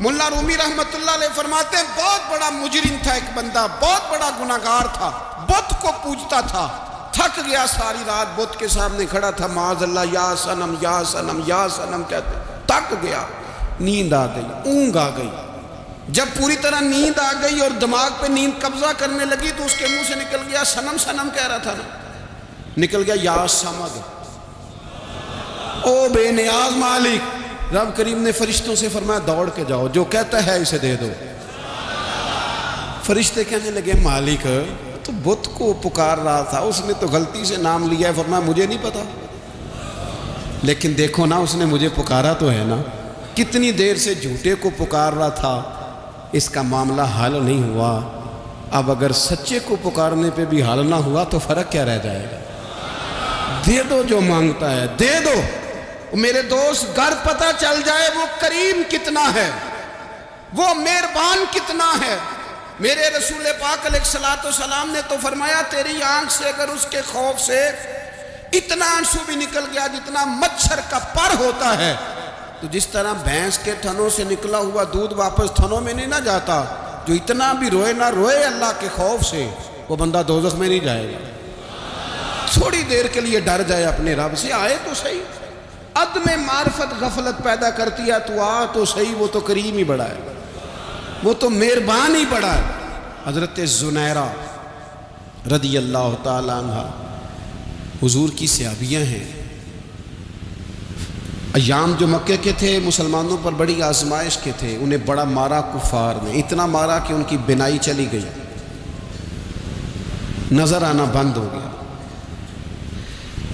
ملا رومی رحمت اللہ علیہ فرماتے ہیں بہت بڑا مجرم تھا ایک بندہ، بہت بڑا گناہگار تھا، بت کو پوجتا تھا، تھک گیا ساری رات بت کے سامنے کھڑا تھا، معاذ اللہ یا صنم یا صنم یا صنم کہتے، تھک گیا، نیند آ گئی، اونگ آ گئی۔ جب پوری طرح نیند آ گئی اور دماغ پہ نیند قبضہ کرنے لگی تو اس کے منہ سے نکل گیا، صنم صنم کہہ رہا تھا نا، نکل گیا یا صمد، او بے نیاز مالک۔ رب کریم نے فرشتوں سے فرمایا دوڑ کے جاؤ، جو کہتا ہے اسے دے دو۔ فرشتے کہنے لگے مالک تو بت کو پکار رہا تھا، اس نے تو غلطی سے نام لیا ہے۔ فرمایا مجھے نہیں پتا، لیکن دیکھو نا اس نے مجھے پکارا تو ہے نا، کتنی دیر سے جھوٹے کو پکار رہا تھا، اس کا معاملہ حل نہیں ہوا، اب اگر سچے کو پکارنے پہ بھی حل نہ ہوا تو فرق کیا رہ جائے گا؟ دے دو جو مانگتا ہے، دے دو۔ میرے دوست گھر پتہ چل جائے وہ کریم کتنا ہے، وہ مہربان کتنا ہے۔ میرے رسول پاک علیہ الصلوۃ والسلام نے تو فرمایا تیری آنکھ سے اگر اس کے خوف سے اتنا آنسو بھی نکل گیا جتنا مچھر کا پر ہوتا ہے، تو جس طرح بھینس کے تھنوں سے نکلا ہوا دودھ واپس تھنوں میں نہیں نہ جاتا، جو اتنا بھی روئے نہ روئے اللہ کے خوف سے، وہ بندہ دوزخ میں نہیں جائے گا۔ تھوڑی دیر کے لیے ڈر جائے اپنے رب سے، آئے تو صحیح۔ عدم معرفت غفلت پیدا کرتی ہے، تو آ تو صحیح، وہ تو کریم ہی بڑا ہے، وہ تو مہربان ہی بڑا ہے۔ حضرت زنیرہ رضی اللہ تعالی عنہ حضور کی صحابیہ ہیں۔ ایام جو مکے کے تھے مسلمانوں پر بڑی آزمائش کے تھے، انہیں بڑا مارا کفار نے، اتنا مارا کہ ان کی بینائی چلی گئی، نظر آنا بند ہو گیا۔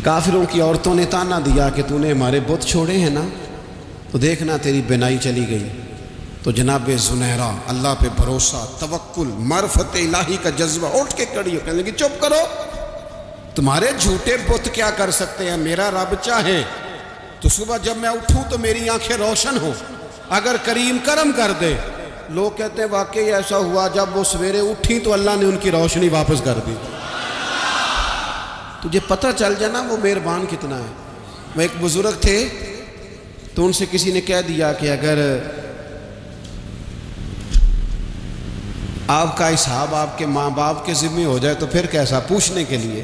کافروں کی عورتوں نے تانا دیا کہ تو نے ہمارے بت چھوڑے ہیں نا، تو دیکھنا تیری بینائی چلی گئی۔ تو جناب زنیرہ اللہ پہ بھروسہ، توکل، معرفت الہی کا جذبہ، اٹھ کے کھڑی ہو کہنے لگی چپ کرو، تمہارے جھوٹے بت کیا کر سکتے ہیں، میرا رب چاہے تو صبح جب میں اٹھوں تو میری آنکھیں روشن ہو، اگر کریم کرم کر دے۔ لوگ کہتے ہیں واقعی ایسا ہوا، جب وہ سویرے اٹھی تو اللہ نے ان کی روشنی واپس کر دی۔ تجھے پتہ چل جانا وہ مہربان کتنا ہے۔ وہ ایک بزرگ تھے تو ان سے کسی نے کہہ دیا کہ اگر آپ کا حساب آپ کے ماں باپ کے ذمہ ہو جائے تو پھر کیسا، پوچھنے کے لیے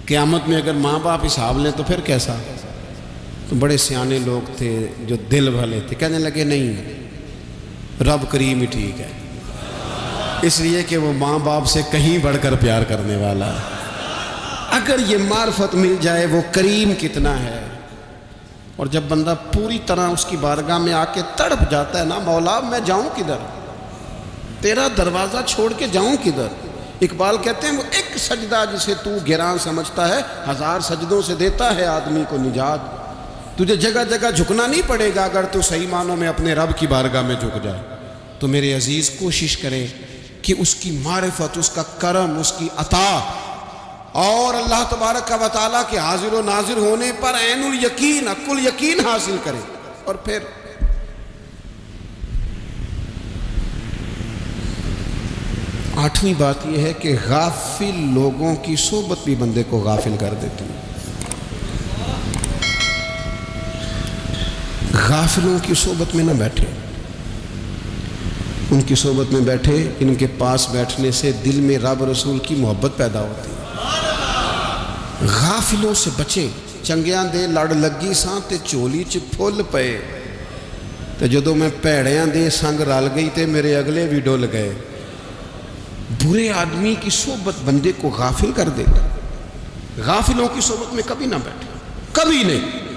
قیامت میں اگر ماں باپ حساب لیں تو پھر کیسا۔ تو بڑے سیانے لوگ تھے جو دل والے تھے، کہنے لگے نہیں، رب کریم ہی ٹھیک ہے، اس لیے کہ وہ ماں باپ سے کہیں بڑھ کر پیار کرنے والا ہے۔ اگر یہ معرفت مل جائے وہ کریم کتنا ہے۔ اور جب بندہ پوری طرح اس کی بارگاہ میں آ کے تڑپ جاتا ہے نا، مولا میں جاؤں کدھر، تیرا دروازہ چھوڑ کے جاؤں کدھر۔ اقبال کہتے ہیں وہ ایک سجدہ جسے تو گراں سمجھتا ہے، 1000 سجدوں سے دیتا ہے آدمی کو نجات۔ تجھے جگہ جگہ جھکنا نہیں پڑے گا اگر تو صحیح معنوں میں اپنے رب کی بارگاہ میں جھک جائے۔ تو میرے عزیز کوشش کرے کہ اس کی معرفت، اس کا کرم، اس کی عطا اور اللہ تبارک و تعالیٰ کے حاضر و ناظر ہونے پر عین الیقین، حق الیقین حاصل کرے۔ اور پھر آٹھویں بات یہ ہے کہ غافل لوگوں کی صحبت بھی بندے کو غافل کر دیتی ہے۔ غافلوں کی صحبت میں نہ بیٹھے، ان کی صحبت میں بیٹھے، ان کے پاس بیٹھنے سے دل میں رب رسول کی محبت پیدا ہوتی ہے۔ غافلوں سے بچیں۔ چنگیاں دے لڑ لگی ساں تے چولی چ پھل پئے، تے جدوں میں پیڑیاں دے سنگ رل گئی تے میرے اگلے بھی ڈول گئے۔ برے آدمی کی صحبت بندے کو غافل کر دیتا۔ غافلوں کی صحبت میں کبھی نہ بیٹھے، کبھی نہیں۔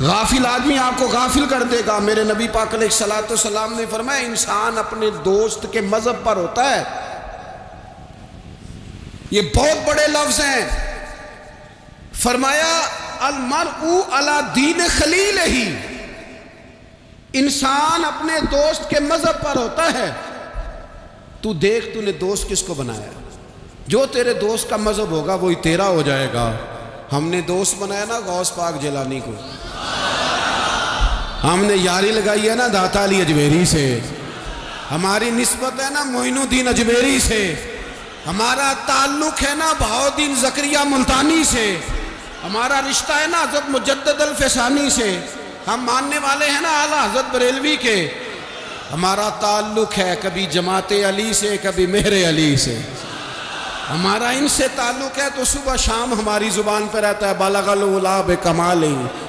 غافل آدمی آپ کو غافل کر دے گا۔ میرے نبی پاک علیہ الصلوۃ والسلام نے فرمایا انسان اپنے دوست کے مذہب پر ہوتا ہے۔ یہ بہت بڑے لفظ ہیں۔ فرمایا المرء علی دین خلیلہ، انسان اپنے دوست کے مذہب پر ہوتا ہے۔ تو دیکھ تو نے دوست کس کو بنایا، جو تیرے دوست کا مذہب ہوگا وہی تیرا ہو جائے گا۔ ہم نے دوست بنایا نا غوث پاک جیلانی کو، ہم نے یاری لگائی ہے نا داتا علی اجمیری سے، ہماری نسبت ہے نا معین الدین اجمیری سے، ہمارا تعلق ہے نا بہاؤالدین زکریا ملتانی سے، ہمارا رشتہ ہے نا حضرت مجدد الفسانی سے۔ ہم ماننے والے ہیں نا اعلیٰ حضرت بریلوی کے، ہمارا تعلق ہے کبھی جماعت علی سے کبھی مہر علی سے، ہمارا ان سے تعلق ہے تو صبح شام ہماری زبان پہ رہتا ہے بالغ العلا بکمالہ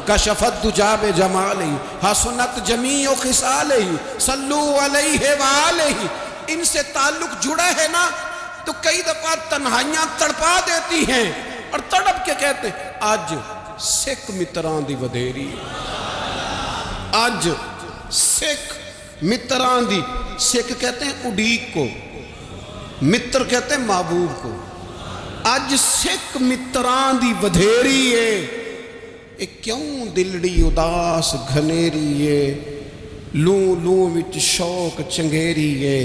کشفت دجا بجمالہ حسنت جمیع خصالہ صلو علیہ وآلہ۔ ان سے تعلق جڑا ہے نا تو کئی دفعہ تنہائیاں تڑپا دیتی ہیں اور تڑپ کے کہتے ہیں آج سکھ متران دی ودھیری، آج سکھ متران دی، سکھ کہتے ہیں اڈیق کو، متر کہتے ہیں محبوب کو، اج سکھ متران دی ودھیری ہے، اے کیوں دلڑی اداس گھنیری ہے، لوں لوں وچ شوق چنگیری ہے،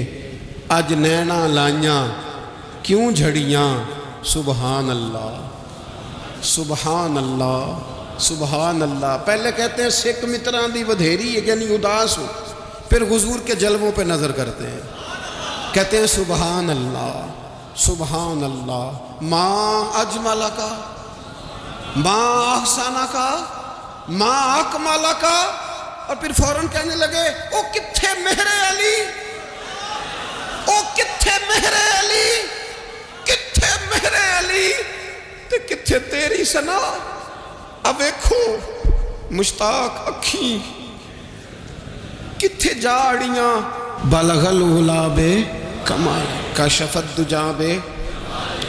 اج نینا لائیاں کیوں جھڑیاں، سبحان اللہ سبحان اللہ سبحان اللہ۔ پہلے کہتے ہیں سکھ متران دی ودھیری ہے یعنی اداس ہو، پھر حضور کے جلووں پہ نظر کرتے ہیں، کہتے ہیں سبحان اللہ سبحان اللہ، ماں اجمل کا ماں احسانہ کا ماں اکمالہ کا، اور پھر فوراً کہنے لگے او کتھے مہر علی، او کتھے مہر علی، کتھے مہر علی تے کتھے تیری سنا، اب دیکھو مشتاق اکھیں کتھے جاڑیاں، بلغ العلا بے کمال کشفت دجا بے،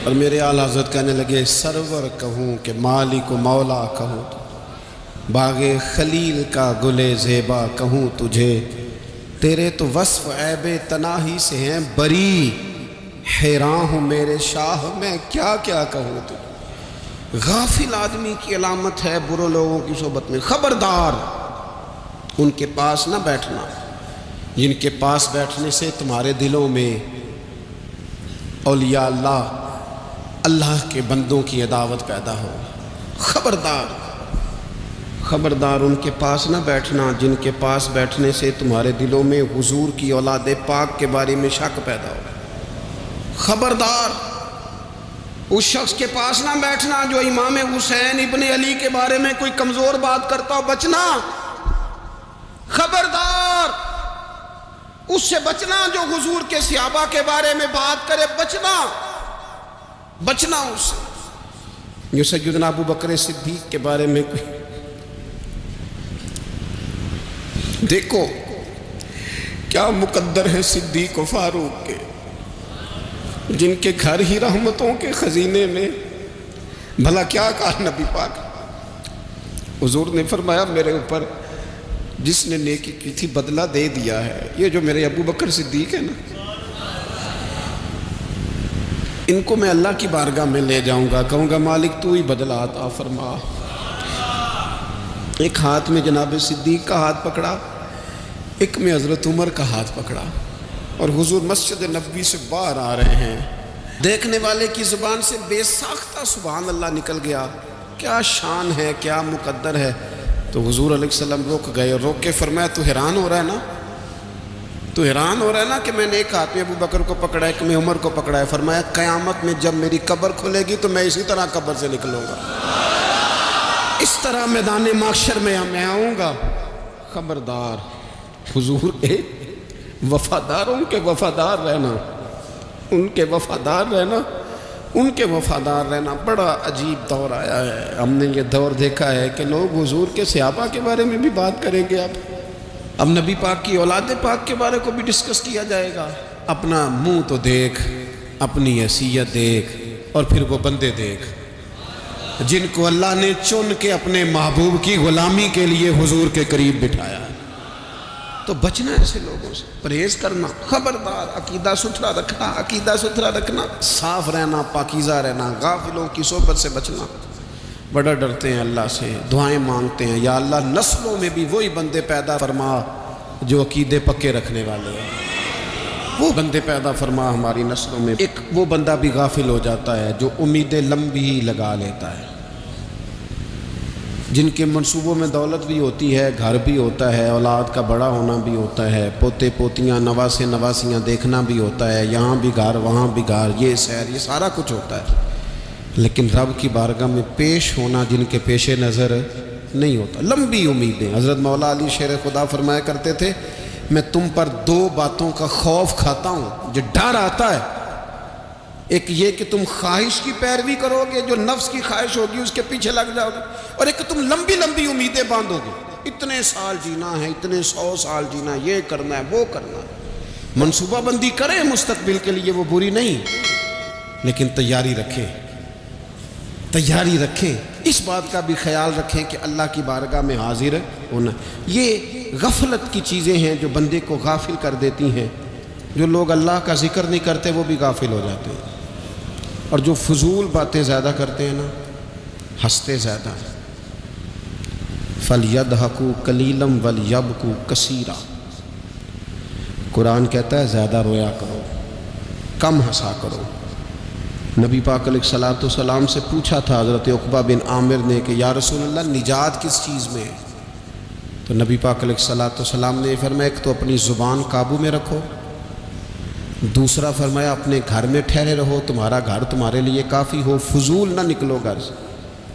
اور میرے اعلیٰ حضرت کہنے لگے سرور کہوں کہ مالک و مولا کہوں، باغ خلیل کا گلے زیبا کہوں تجھے، تیرے تو وصف عیب تناہی سے ہیں بری، حیران ہوں میرے شاہ میں کیا کیا کہوں تجھے۔ غافل آدمی کی علامت ہے برے لوگوں کی صحبت میں، خبردار ان کے پاس نہ بیٹھنا جن کے پاس بیٹھنے سے تمہارے دلوں میں اولیاء اللہ کے بندوں کی عداوت پیدا ہو، خبردار خبردار ان کے پاس نہ بیٹھنا جن کے پاس بیٹھنے سے تمہارے دلوں میں حضور کی اولاد پاک کے بارے میں شک پیدا ہو، خبردار اس شخص کے پاس نہ بیٹھنا جو امام حسین ابن علی کے بارے میں کوئی کمزور بات کرتا ہو، بچنا، خبردار اس سے بچنا جو حضور کے صحابہ کے بارے میں بات کرے، بچنا اس سے، جو سیدنا ابو بکر صدیق کے بارے میں کوئی، دیکھو کیا مقدر ہے صدیق و فاروق کے، جن کے گھر ہی رحمتوں کے خزینے میں، بھلا کیا کہا نبی پاک، حضور نے فرمایا میرے اوپر جس نے نیکی کی تھی بدلہ دے دیا ہے، یہ جو میرے ابو بکر صدیق ہے نا، ان کو میں اللہ کی بارگاہ میں لے جاؤں گا، کہوں گا مالک تو ہی بدلہ عطا فرما۔ ایک ہاتھ میں جناب صدیق کا ہاتھ پکڑا، ایک میں حضرت عمر کا ہاتھ پکڑا، اور حضور مسجد نبوی سے باہر آ رہے ہیں، دیکھنے والے کی زبان سے بے ساختہ سبحان اللہ نکل گیا، کیا شان ہے کیا مقدر ہے۔ تو حضور علیہ السلام رک گئے اور روک کے فرمایا تو حیران ہو رہا ہے نا، تو حیران ہو رہا ہے نا کہ میں نے ایک ہاتھ میں ابو بکر کو پکڑا ہے، ایک میں عمر کو پکڑا ہے، فرمایا قیامت میں جب میری قبر کھلے گی تو میں اسی طرح قبر سے نکلوں گا، اس طرح میدان محشر میں میں آؤں گا۔ خبردار حضور کے وفاداروں کے وفادار رہنا، ان کے وفادار رہنا، ان کے وفادار رہنا۔ بڑا عجیب دور آیا ہے، ہم نے یہ دور دیکھا ہے کہ لوگ حضور کے صحابہ کے بارے میں بھی بات کریں گے، اب نبی پاک کی اولاد پاک کے بارے کو بھی ڈسکس کیا جائے گا۔ اپنا منہ تو دیکھ، اپنی حیثیت دیکھ، اور پھر وہ بندے دیکھ جن کو اللہ نے چن کے اپنے محبوب کی غلامی کے لیے حضور کے قریب بٹھایا ہے۔ تو بچنا ایسے لوگوں سے، پرہیز کرنا، خبردار عقیدہ ستھرا رکھنا، عقیدہ ستھرا رکھنا، صاف رہنا، پاکیزہ رہنا، غافلوں کی صحبت سے بچنا۔ بڑا ڈرتے ہیں اللہ سے، دعائیں مانگتے ہیں یا اللہ نسلوں میں بھی وہی بندے پیدا فرما جو عقیدے پکے رکھنے والے ہیں، وہ بندے پیدا فرما ہماری نسلوں میں۔ ایک وہ بندہ بھی غافل ہو جاتا ہے جو امیدیں لمبی ہی لگا لیتا ہے، جن کے منصوبوں میں دولت بھی ہوتی ہے، گھر بھی ہوتا ہے، اولاد کا بڑا ہونا بھی ہوتا ہے، پوتے پوتیاں نواسے نواسیاں دیکھنا بھی ہوتا ہے، یہاں بھی گھر وہاں بھی گھر، یہ سیر، یہ سارا کچھ ہوتا ہے، لیکن رب کی بارگاہ میں پیش ہونا جن کے پیش نظر نہیں ہوتا. لمبی امیدیں. حضرت مولا علی شیر خدا فرمایا کرتے تھے میں تم پر دو باتوں کا خوف کھاتا ہوں جو ڈر آتا ہے. ایک یہ کہ تم خواہش کی پیروی کرو گے، جو نفس کی خواہش ہوگی اس کے پیچھے لگ جاؤ گے، اور ایک کہ تم لمبی لمبی امیدیں باندھو گے، اتنے سال جینا ہے، اتنے 100 سال جینا ہے، یہ کرنا ہے وہ کرنا ہے. منصوبہ بندی کریں مستقبل کے لیے، وہ بری نہیں، لیکن تیاری رکھیں، تیاری رکھیں. اس بات کا بھی خیال رکھیں کہ اللہ کی بارگاہ میں حاضر ہونا. یہ غفلت کی چیزیں ہیں جو بندے کو غافل کر دیتی ہیں. جو لوگ اللہ کا ذکر نہیں کرتے وہ بھی غافل ہو جاتے ہیں، اور جو فضول باتیں زیادہ کرتے ہیں نا، ہنستے زیادہ ہیں. فَلْيَضْحَكُوا قَلِيلًا وَلْيَبْكُوا كَثِيرًا. قرآن کہتا ہے زیادہ رویا کرو، کم ہنسا کرو. نبی پاک علیہ الصلوۃ والسلام سے پوچھا تھا حضرت عقبہ بن عامر نے کہ یا رسول اللہ نجات کس چیز میں ہے؟ تو نبی پاک علیہ الصلوۃ والسلام نے فرمایا ایک تو اپنی زبان قابو میں رکھو، دوسرا فرمایا اپنے گھر میں ٹھہرے رہو، تمہارا گھر تمہارے لیے کافی ہو، فضول نہ نکلو گھر سے،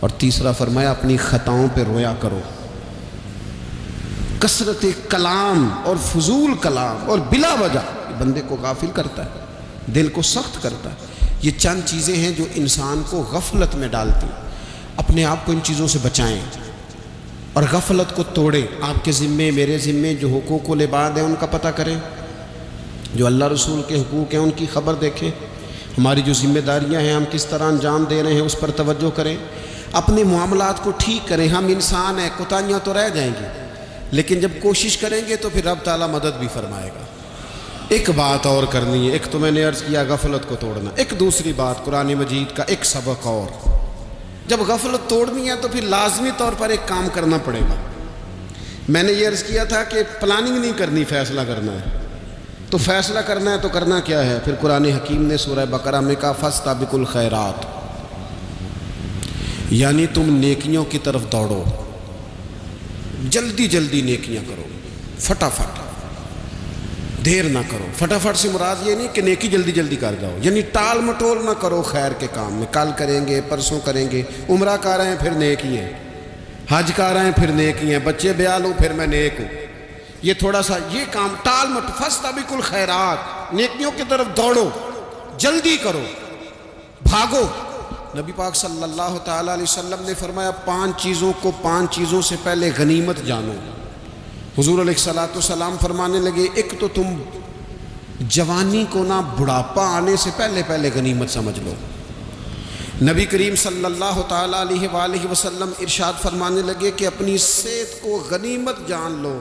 اور تیسرا فرمایا اپنی خطاؤں پہ رویا کرو. کثرت کلام اور فضول کلام اور بلا وجہ بندے کو غافل کرتا ہے، دل کو سخت کرتا ہے. یہ چند چیزیں ہیں جو انسان کو غفلت میں ڈالتی ہیں. اپنے آپ کو ان چیزوں سے بچائیں اور غفلت کو توڑیں. آپ کے ذمے میرے ذمے جو حقوق و العباد ہیں ان کا پتہ کریں، جو اللہ رسول کے حقوق ہیں ان کی خبر دیکھیں. ہماری جو ذمہ داریاں ہیں ہم کس طرح انجام دے رہے ہیں اس پر توجہ کریں. اپنے معاملات کو ٹھیک کریں. ہم انسان ہیں، کوتاہیاں تو رہ جائیں گی، لیکن جب کوشش کریں گے تو پھر رب تعالیٰ مدد بھی فرمائے گا. ایک بات اور کرنی ہے، ایک تو میں نے عرض کیا غفلت کو توڑنا، ایک دوسری بات قرآن مجید کا ایک سبق اور. جب غفلت توڑنی ہے تو پھر لازمی طور پر ایک کام کرنا پڑے گا. میں نے یہ عرض کیا تھا کہ پلاننگ نہیں کرنی، فیصلہ کرنا ہے. تو فیصلہ کرنا ہے تو کرنا کیا ہے؟ پھر قرآن حکیم نے سورہ بقرہ میں کہا فاستبقوا الخیرات، یعنی تم نیکیوں کی طرف دوڑو، جلدی جلدی نیکیاں کرو، فٹافٹ، دیر نہ کرو. فٹافٹ سے مراد یہ نہیں کہ نیکی جلدی جلدی کر جاؤ، یعنی ٹال مٹول نہ کرو خیر کے کام میں. کل کریں گے، پرسوں کریں گے، عمرہ کر رہے ہیں پھر نیکی ہیں، حج کر رہے ہیں پھر نیکی ہیں، بچے بیاہ لو پھر میں نیک ہوں. یہ تھوڑا سا یہ کام ٹال مٹ. فاستبقوا الخیرات، نیکیوں کی طرف دوڑو، جلدی کرو، بھاگو. نبی پاک صلی اللہ تعالیٰ علیہ وسلم نے فرمایا 5 چیزوں سے پہلے غنیمت جانو. حضور علیہ الصلوۃ والسلام فرمانے لگے ایک تو تم جوانی کو نہ بڑھاپا آنے سے پہلے غنیمت سمجھ لو. نبی کریم صلی اللہ تعالیٰ علیہ وآلہ وسلم ارشاد فرمانے لگے کہ اپنی صحت کو غنیمت جان لو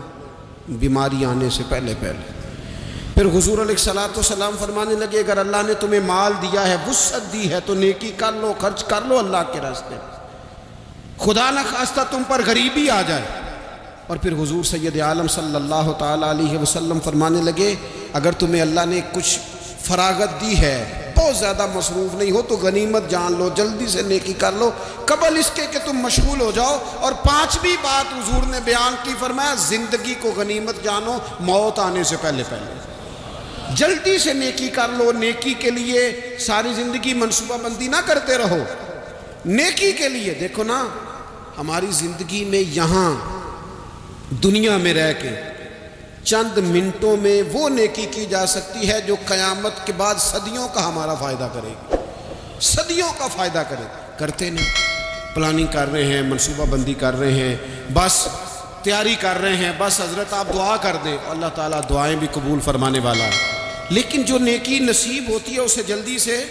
بیماری آنے سے پہلے. پھر حضور علیہ الصلوۃ والسلام فرمانے لگے اگر اللہ نے تمہیں مال دیا ہے، وسعت دی ہے، تو نیکی کر لو، خرچ کر لو اللہ کے راستے. خدا نہ خواستہ تم پر غریبی آ جائے. اور پھر حضور سید عالم صلی اللہ تعالیٰ علیہ وسلم فرمانے لگے اگر تمہیں اللہ نے کچھ فراغت دی ہے، بہت زیادہ مصروف نہیں ہو، تو غنیمت جان لو، جلدی سے نیکی کر لو قبل اس کے کہ تم مشغول ہو جاؤ. اور 5ویں بات حضور نے بیان کی، فرمایا زندگی کو غنیمت جانو موت آنے سے پہلے. جلدی سے نیکی کر لو. نیکی کے لیے ساری زندگی منصوبہ بندی نہ کرتے رہو. نیکی کے لیے دیکھو نا، ہماری زندگی میں یہاں دنیا میں رہ کے چند منٹوں میں وہ نیکی کی جا سکتی ہے جو قیامت کے بعد صدیوں کا ہمارا فائدہ کرے گی، صدیوں کا فائدہ کرے. کرتے نہیں، پلاننگ کر رہے ہیں، منصوبہ بندی کر رہے ہیں، بس تیاری کر رہے ہیں، بس حضرت آپ دعا کر دیں، اللہ تعالیٰ دعائیں بھی قبول فرمانے والا ہے. لیکن جو نیکی نصیب ہوتی ہے اسے جلدی سے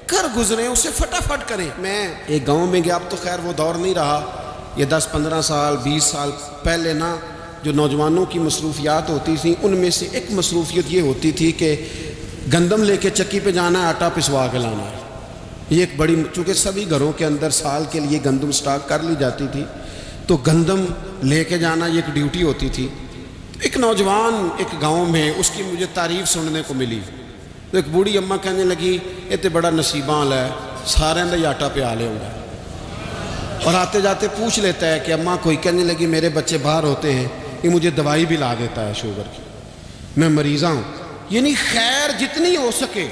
کر گزریں، اسے فٹافٹ کریں. میں ایک گاؤں میں گیا، اب تو خیر وہ دور نہیں رہا، یہ 10-15 سال 20 سال پہلے نا جو نوجوانوں کی مصروفیات ہوتی تھیں ان میں سے ایک مصروفیت یہ ہوتی تھی کہ گندم لے کے چکی پہ جانا ہے، آٹا پسوا کے لانا ہے. یہ ایک بڑی، چونکہ سبھی گھروں کے اندر سال کے لیے گندم سٹاک کر لی جاتی تھی، تو گندم لے کے جانا یہ ایک ڈیوٹی ہوتی تھی. ایک نوجوان ایک گاؤں میں، اس کی مجھے تعریف سننے کو ملی. تو ایک بوڑھی اماں کہنے لگی یہ تو بڑا نصیباں والا ہے، سارے دا آٹا پیا لے ہوگا. اور آتے جاتے پوچھ لیتا ہے کہ اماں کوئی، کہنے لگی میرے بچے باہر ہوتے ہیں، یہ مجھے دوائی بھی لا دیتا ہے شوگر کی، میں مریضہ ہوں. یعنی خیر جتنی ہو سکے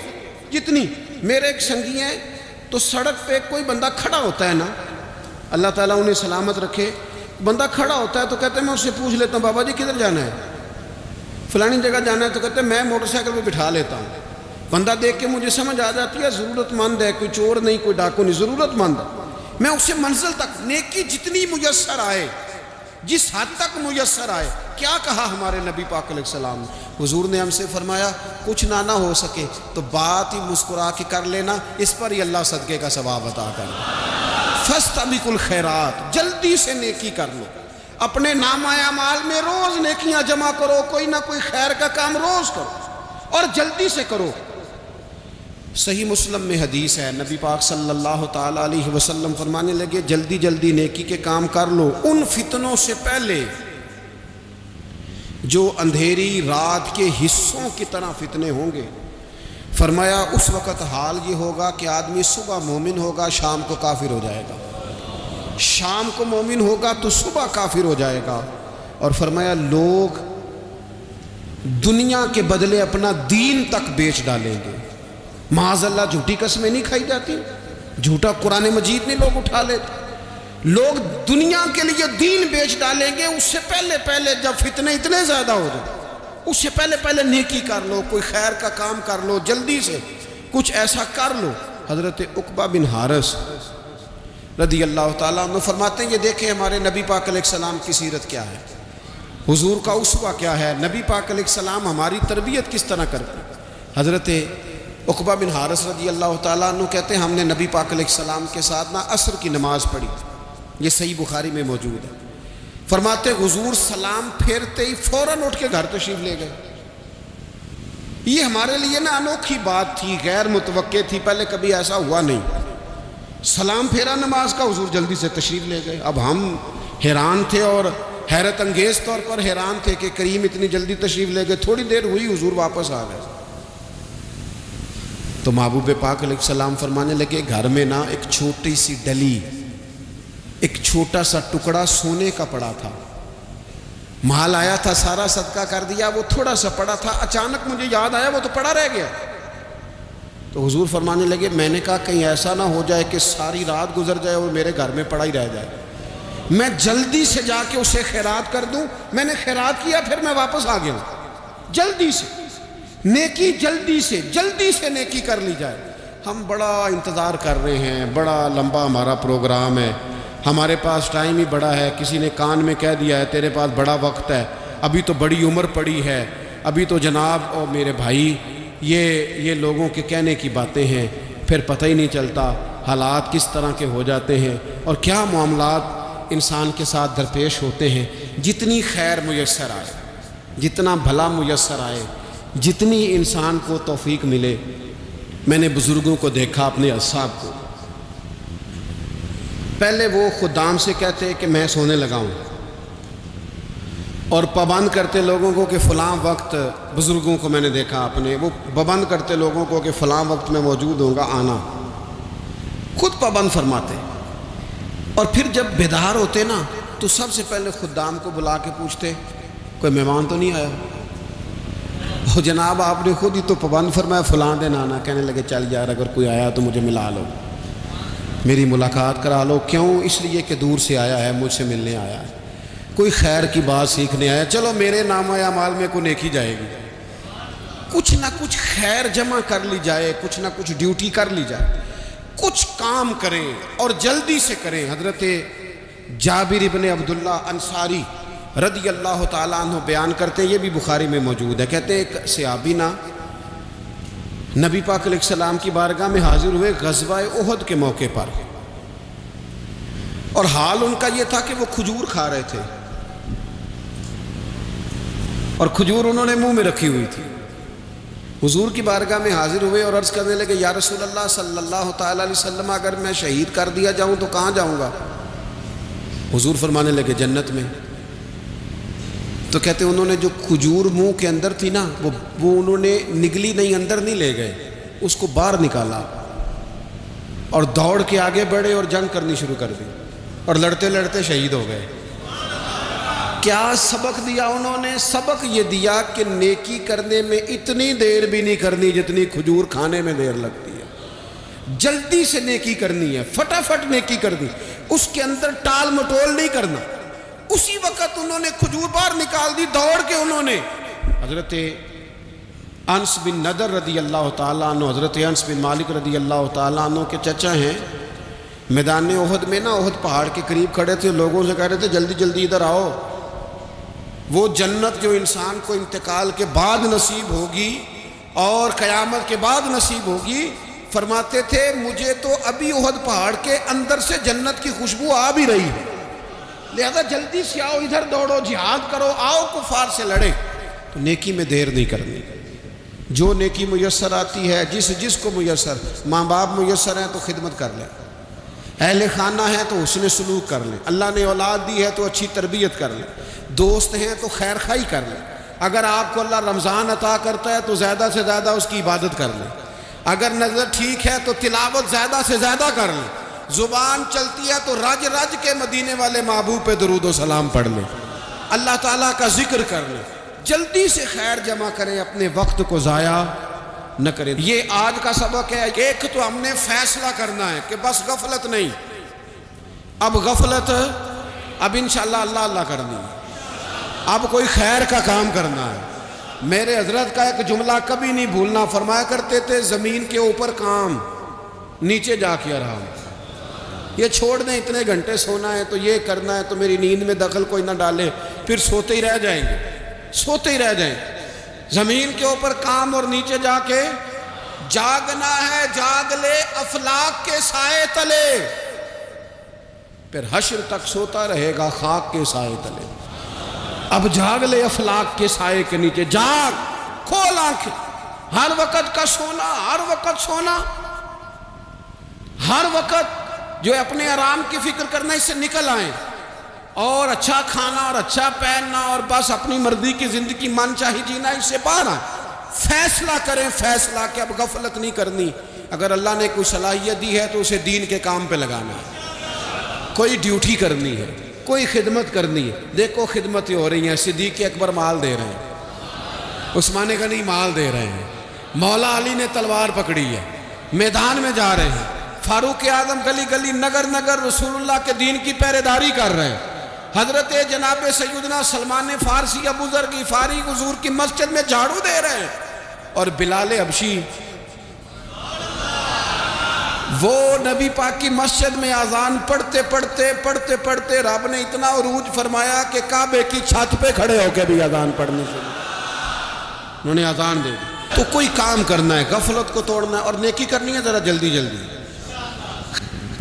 جتنی. میرے ایک سنگی ہیں تو سڑک پہ کوئی بندہ کھڑا ہوتا ہے نا، اللہ تعالیٰ انہیں سلامت رکھے، بندہ کھڑا ہوتا ہے تو کہتے ہیں میں اس سے پوچھ لیتا ہوں بابا جی کدھر جانا ہے، فلانی جگہ جانا ہے، تو کہتے ہیں میں موٹر سائیکل پہ بٹھا لیتا ہوں. بندہ دیکھ کے مجھے سمجھ آ جاتی ہے ضرورت مند ہے، کوئی چور نہیں، کوئی ڈاکو نہیں، ضرورت مند ہے. میں اسے منزل تک نیکی جتنی میسر آئے، جس حد تک میسر آئے. کیا کہا ہمارے نبی پاک علیہ السلام نے؟ حضور نے ہم سے فرمایا کچھ نہ ہو سکے تو بات ہی مسکرا کے کر لینا، اس پر ہی اللہ صدقے کا ثواب عطا کر دے. فاستبقوا الخیرات، جلدی سے نیکی کر لو. اپنے نامہ اعمال میں روز نیکیاں جمع کرو، کوئی نہ کوئی خیر کا کام روز کرو اور جلدی سے کرو. صحیح مسلم میں حدیث ہے، نبی پاک صلی اللہ تعالی علیہ وسلم فرمانے لگے جلدی جلدی نیکی کے کام کر لو ان فتنوں سے پہلے جو اندھیری رات کے حصوں کی طرح فتنے ہوں گے. فرمایا اس وقت حال یہ ہوگا کہ آدمی صبح مومن ہوگا، شام کو کافر ہو جائے گا، شام کو مومن ہوگا تو صبح کافر ہو جائے گا. اور فرمایا لوگ دنیا کے بدلے اپنا دین تک بیچ ڈالیں گے. معاذ اللہ جھوٹی قسمیں نہیں کھائی جاتی، جھوٹا قرآن مجید نہیں لوگ اٹھا لیتے. لوگ دنیا کے لیے دین بیچ ڈالیں گے. اس سے پہلے جب فتنے اتنے زیادہ ہو جائیں، اس سے پہلے نیکی کر لو، کوئی خیر کا کام کر لو، جلدی سے کچھ ایسا کر لو. حضرت عقبہ بن حارث رضی اللہ تعالیٰ عنہ فرماتے ہیں یہ دیکھیں ہمارے نبی پاک علیہ السلام کی سیرت کیا ہے، حضور کا اسوہ کیا ہے، نبی پاک علیہ السلام ہماری تربیت کس طرح کرتے. حضرت عقبہ بن حارث رضی اللہ تعالیٰ عنہ کہتے ہیں ہم نے نبی پاک علیہ السلام کے ساتھ عصر کی نماز پڑھی. یہ صحیح بخاری میں موجود ہے. فرماتے حضور سلام پھیرتے ہی فوراً اٹھ کے گھر تشریف لے گئے. یہ ہمارے لیے انوکھی بات تھی، غیر متوقع تھی، پہلے کبھی ایسا ہوا نہیں. سلام پھیرا نماز کا، حضور جلدی سے تشریف لے گئے. اب ہم حیران تھے اور حیرت انگیز طور پر حیران تھے کہ کریم اتنی جلدی تشریف لے گئے. تھوڑی دیر ہوئی حضور واپس آ گئے. تو محبوب پاک علیہ السلام فرمانے لگے گھر میں ایک چھوٹی سی ڈلی، ایک چھوٹا سا ٹکڑا سونے کا پڑا تھا. مال آیا تھا سارا صدقہ کر دیا، وہ تھوڑا سا پڑا تھا. اچانک مجھے یاد آیا وہ تو پڑا رہ گیا. تو حضور فرمانے لگے میں نے کہا کہیں ایسا نہ ہو جائے کہ ساری رات گزر جائے اور میرے گھر میں پڑا ہی رہ جائے. میں جلدی سے جا کے اسے خیرات کر دوں. میں نے خیرات کیا پھر میں واپس آ گیا ہوں. جلدی سے نیکی، جلدی سے نیکی کر لی جائے. ہم بڑا انتظار کر رہے ہیں، بڑا لمبا ہمارا پروگرام ہے، ہمارے پاس ٹائم ہی بڑا ہے. کسی نے کان میں کہہ دیا ہے تیرے پاس بڑا وقت ہے، ابھی تو بڑی عمر پڑی ہے، ابھی تو جناب اور میرے بھائی یہ لوگوں کے کہنے کی باتیں ہیں. پھر پتہ ہی نہیں چلتا حالات کس طرح کے ہو جاتے ہیں اور کیا معاملات انسان کے ساتھ درپیش ہوتے ہیں. جتنی خیر میسر آئے، جتنا بھلا میسر آئے، جتنی انسان کو توفیق ملے. میں نے بزرگوں کو دیکھا، اپنے اصحاب کو، پہلے وہ خدام سے کہتے کہ میں سونے لگا ہوں اور پابند کرتے لوگوں کو کہ فلاں وقت، بزرگوں کو میں نے دیکھا اپنے، وہ پابند کرتے لوگوں کو کہ فلاں وقت میں موجود ہوں گا آنا، خود پابند فرماتے. اور پھر جب بیدار ہوتے تو سب سے پہلے خدام کو بلا کے پوچھتے کوئی مہمان تو نہیں آیا. وہ جناب آپ نے خود ہی تو پابند فرمایا فلاں دن آنا. کہنے لگے چل یار اگر کوئی آیا تو مجھے ملا لو، میری ملاقات کرا لو. کیوں؟ اس لیے کہ دور سے آیا ہے، مجھ سے ملنے آیا ہے، کوئی خیر کی بات سیکھنے آیا. چلو میرے نامہ اعمال میں کوئی نیکی جائے گی، کچھ نہ کچھ خیر جمع کر لی جائے، کچھ نہ کچھ ڈیوٹی کر لی جائے، کچھ کام کریں اور جلدی سے کریں. حضرت جابر ابن عبداللہ انصاری رضی اللہ تعالیٰ عنہ بیان کرتے ہیں، یہ بھی بخاری میں موجود ہے. کہتے ہیں ایک صحابی نبی پاک علیہ السلام کی بارگاہ میں حاضر ہوئے غزوہ احد کے موقع پر، اور حال ان کا یہ تھا کہ وہ کھجور کھا رہے تھے اور کھجور انہوں نے منہ میں رکھی ہوئی تھی. حضور کی بارگاہ میں حاضر ہوئے اور عرض کرنے لگے یا رسول اللہ صلی اللہ تعالیٰ علیہ وسلم اگر میں شہید کر دیا جاؤں تو کہاں جاؤں گا؟ حضور فرمانے لگے جنت میں. تو کہتے انہوں نے جو کھجور منہ کے اندر تھی وہ انہوں نے نگلی نہیں، اندر نہیں لے گئے، اس کو باہر نکالا اور دوڑ کے آگے بڑھے اور جنگ کرنی شروع کر دی اور لڑتے لڑتے شہید ہو گئے. کیا سبق دیا انہوں نے؟ سبق یہ دیا کہ نیکی کرنے میں اتنی دیر بھی نہیں کرنی جتنی کھجور کھانے میں دیر لگتی ہے. جلدی سے نیکی کرنی ہے، فٹافٹ نیکی کرنی، اس کے اندر ٹال مٹول نہیں کرنا. اسی وقت انہوں نے کھجور باہر نکال دی، دوڑ کے انہوں نے حضرت انس بن نضر رضی اللہ تعالیٰ عنہ، حضرت انس بن مالک رضی اللہ تعالیٰ عنہ کے چچا ہیں، میدان احد میں نا، احد پہاڑ کے قریب کھڑے تھے، لوگوں سے کہہ رہے تھے جلدی جلدی ادھر آؤ، وہ جنت جو انسان کو انتقال کے بعد نصیب ہوگی اور قیامت کے بعد نصیب ہوگی، فرماتے تھے مجھے تو ابھی احد پہاڑ کے اندر سے جنت کی خوشبو آ بھی رہی ہے، لہذا جلدی سے آؤ، ادھر دوڑو، جہاد کرو، آؤ کفار سے لڑے۔ تو نیکی میں دیر نہیں کرنی، جو نیکی میسر آتی ہے، جس کو میسر، ماں باپ میسر ہیں تو خدمت کر لیں، اہل خانہ ہیں تو حسن سلوک کر لیں، اللہ نے اولاد دی ہے تو اچھی تربیت کر لیں، دوست ہیں تو خیر خواہی کر لیں، اگر آپ کو اللہ رمضان عطا کرتا ہے تو زیادہ سے زیادہ اس کی عبادت کر لیں، اگر نظر ٹھیک ہے تو تلاوت زیادہ سے زیادہ کر لیں، زبان چلتی ہے تو رج رج کے مدینے والے محبوب پہ درود و سلام پڑھ لیں، اللہ تعالیٰ کا ذکر کر لیں، جلدی سے خیر جمع کریں، اپنے وقت کو ضائع نہ کریں۔ یہ آج کا سبق ہے، ایک تو ہم نے فیصلہ کرنا ہے کہ بس غفلت نہیں، اب غفلت، اب انشاءاللہ اللہ اللہ کرنی ہے، اب کوئی خیر کا کام کرنا ہے۔ میرے حضرت کا ایک جملہ کبھی نہیں بھولنا، فرمایا کرتے تھے زمین کے اوپر کام، نیچے جا کے آرام، یہ چھوڑ دیں اتنے گھنٹے سونا ہے تو یہ کرنا ہے تو میری نیند میں دخل کوئی نہ ڈالے، پھر سوتے ہی رہ جائیں گے، سوتے ہی رہ جائیں گے۔ زمین کے اوپر کام اور نیچے جا کے جاگنا ہے، جاگ لے افلاک کے سائے تلے، پھر حشر تک سوتا رہے گا خاک کے سائے تلے۔ اب جاگ لے افلاک کے سائے کے نیچے، جاگ، کھول آنکھیں، ہر وقت کا سونا، ہر وقت سونا، ہر وقت جو اپنے آرام کی فکر کرنا، اس سے نکل آئیں، اور اچھا کھانا اور اچھا پہننا اور بس اپنی مرضی کی زندگی من چاہی جینا، اس سے باہر آئیں، فیصلہ کریں، فیصلہ کہ اب غفلت نہیں کرنی، اگر اللہ نے کوئی صلاحیت دی ہے تو اسے دین کے کام پہ لگانا ہے، کوئی ڈیوٹی کرنی ہے، کوئی خدمت کرنی ہے۔ دیکھو خدمتیں ہو رہی ہیں، صدیق اکبر مال دے رہے ہیں، عثمان غنی مال دے رہے ہیں، مولا علی نے تلوار پکڑی ہے، میدان میں جا رہے ہیں، فاروق اعظم گلی گلی نگر نگر رسول اللہ کے دین کی پہرے داری کر رہے ہیں، حضرت جناب سیدنا سلمان فارسی ابو ذر غفاری حضور کی مسجد میں جھاڑو دے رہے ہیں، اور بلال حبشی وہ نبی پاک کی مسجد میں اذان پڑھتے رب نے اتنا عروج فرمایا کہ کعبے کی چھت پہ کھڑے ہو کے بھی اذان پڑھنے سے انہوں نے اذان دے دی۔ تو کوئی کام کرنا ہے، غفلت کو توڑنا ہے اور نیکی کرنی ہے ذرا جلدی جلدی۔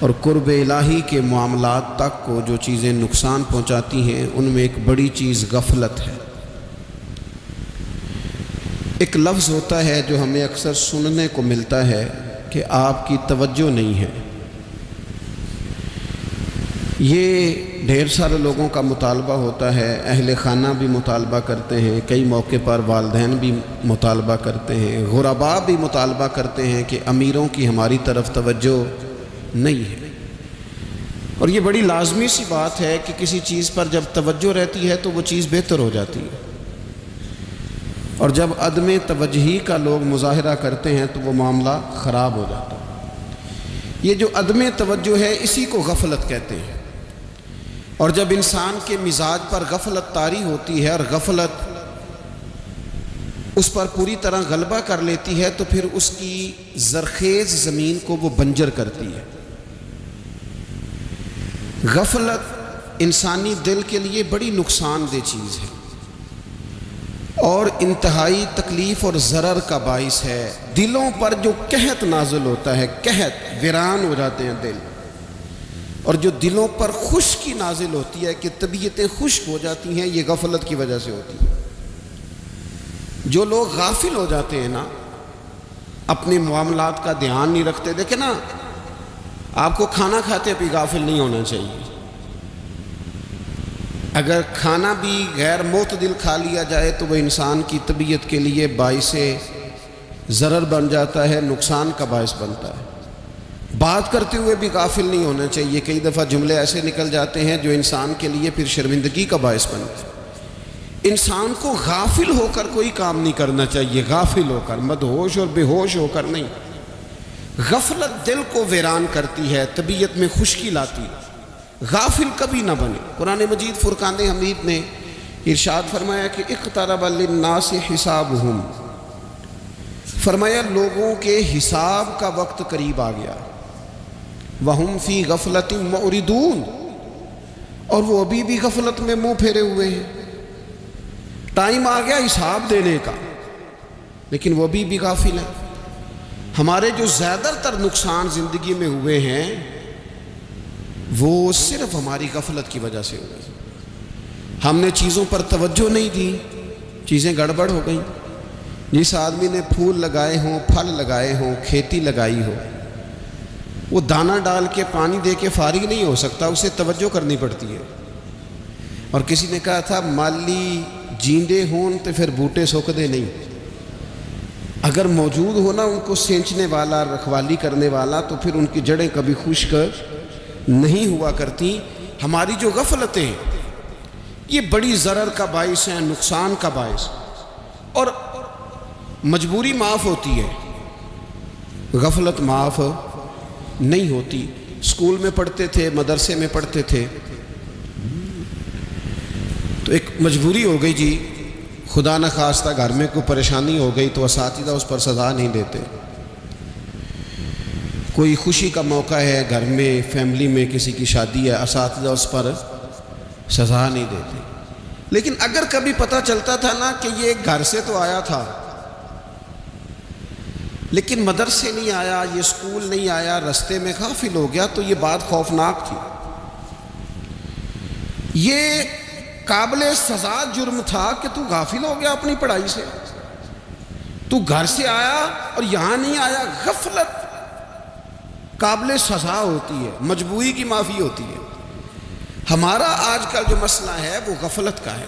اور قرب الہی کے معاملات تک کو جو چیزیں نقصان پہنچاتی ہیں ان میں ایک بڑی چیز غفلت ہے۔ ایک لفظ ہوتا ہے جو ہمیں اکثر سننے کو ملتا ہے کہ آپ کی توجہ نہیں ہے، یہ ڈھیر سارے لوگوں کا مطالبہ ہوتا ہے، اہل خانہ بھی مطالبہ کرتے ہیں، کئی موقع پر والدین بھی مطالبہ کرتے ہیں، غرباء بھی مطالبہ کرتے ہیں کہ امیروں کی ہماری طرف توجہ نہیں ہے۔ اور یہ بڑی لازمی سی بات ہے کہ کسی چیز پر جب توجہ رہتی ہے تو وہ چیز بہتر ہو جاتی ہے، اور جب عدم توجہی کا لوگ مظاہرہ کرتے ہیں تو وہ معاملہ خراب ہو جاتا ہے۔ یہ جو عدم توجہ ہے اسی کو غفلت کہتے ہیں، اور جب انسان کے مزاج پر غفلت طاری ہوتی ہے اور غفلت اس پر پوری طرح غلبہ کر لیتی ہے تو پھر اس کی زرخیز زمین کو وہ بنجر کرتی ہے۔ غفلت انسانی دل کے لیے بڑی نقصان دہ چیز ہے اور انتہائی تکلیف اور ضرر کا باعث ہے۔ دلوں پر جو قحط نازل ہوتا ہے، قحط، ویران ہو جاتے ہیں دل، اور جو دلوں پر خشکی نازل ہوتی ہے کہ طبیعتیں خشک ہو جاتی ہیں، یہ غفلت کی وجہ سے ہوتی ہے۔ جو لوگ غافل ہو جاتے ہیں نا، اپنے معاملات کا دھیان نہیں رکھتے، دیکھیں نا، آپ کو کھانا کھاتے بھی غافل نہیں ہونا چاہیے۔ اگر کھانا بھی غیر معتدل کھا لیا جائے تو وہ انسان کی طبیعت کے لیے باعث ضرر بن جاتا ہے، نقصان کا باعث بنتا ہے۔ بات کرتے ہوئے بھی غافل نہیں ہونا چاہیے، کئی دفعہ جملے ایسے نکل جاتے ہیں جو انسان کے لیے پھر شرمندگی کا باعث بنتا ہے۔ انسان کو غافل ہو کر کوئی کام نہیں کرنا چاہیے، غافل ہو کر، مدہوش اور بے ہوش ہو کر نہیں۔ غفلت دل کو ویران کرتی ہے، طبیعت میں خشکی لاتی ہے۔ غافل کبھی نہ بنے۔ قرآن مجید فرقان حمید نے ارشاد فرمایا کہ اقترب للناس حسابہم، فرمایا لوگوں کے حساب کا وقت قریب آ گیا، وہم فی غفلۃ معرضون، اور وہ ابھی بھی غفلت میں منہ پھیرے ہوئے ہیں۔ ٹائم آ گیا حساب دینے کا، لیکن وہ ابھی بھی غافل ہیں۔ ہمارے جو زیادہ تر نقصان زندگی میں ہوئے ہیں وہ صرف ہماری غفلت کی وجہ سے ہوئے۔ ہم نے چیزوں پر توجہ نہیں دی، چیزیں گڑبڑ ہو گئیں۔ جس آدمی نے پھول لگائے ہوں، پھل لگائے ہوں، کھیتی لگائی ہو، وہ دانہ ڈال کے پانی دے کے فارغ نہیں ہو سکتا، اسے توجہ کرنی پڑتی ہے۔ اور کسی نے کہا تھا مالی جیندے ہون تو پھر بوٹے سوکھدے نہیں، اگر موجود ہو نا ان کو سینچنے والا، رکھوالی کرنے والا، تو پھر ان کی جڑیں کبھی خشک نہیں ہوا کرتی۔ ہماری جو غفلتیں ہیں یہ بڑی ضرر کا باعث ہیں، نقصان کا باعث، اور مجبوری معاف ہوتی ہے، غفلت معاف نہیں ہوتی۔ اسکول میں پڑھتے تھے، مدرسے میں پڑھتے تھے، تو ایک مجبوری ہو گئی جی، خدا نخواستہ گھر میں کوئی پریشانی ہو گئی تو اساتذہ اس پر سزا نہیں دیتے۔ کوئی خوشی کا موقع ہے گھر میں، فیملی میں کسی کی شادی ہے، اساتذہ اس پر سزا نہیں دیتے۔ لیکن اگر کبھی پتہ چلتا تھا نا کہ یہ گھر سے تو آیا تھا لیکن مدرسے نہیں آیا، یہ اسکول نہیں آیا، رستے میں غافل ہو گیا، تو یہ بات خوفناک تھی۔ یہ قابل سزا جرم تھا کہ تو غافل ہو گیا اپنی پڑھائی سے، تو گھر سے آیا اور یہاں نہیں آیا۔ غفلت قابل سزا ہوتی ہے، مجبوری کی معافی ہوتی ہے۔ ہمارا آج کل جو مسئلہ ہے وہ غفلت کا ہے۔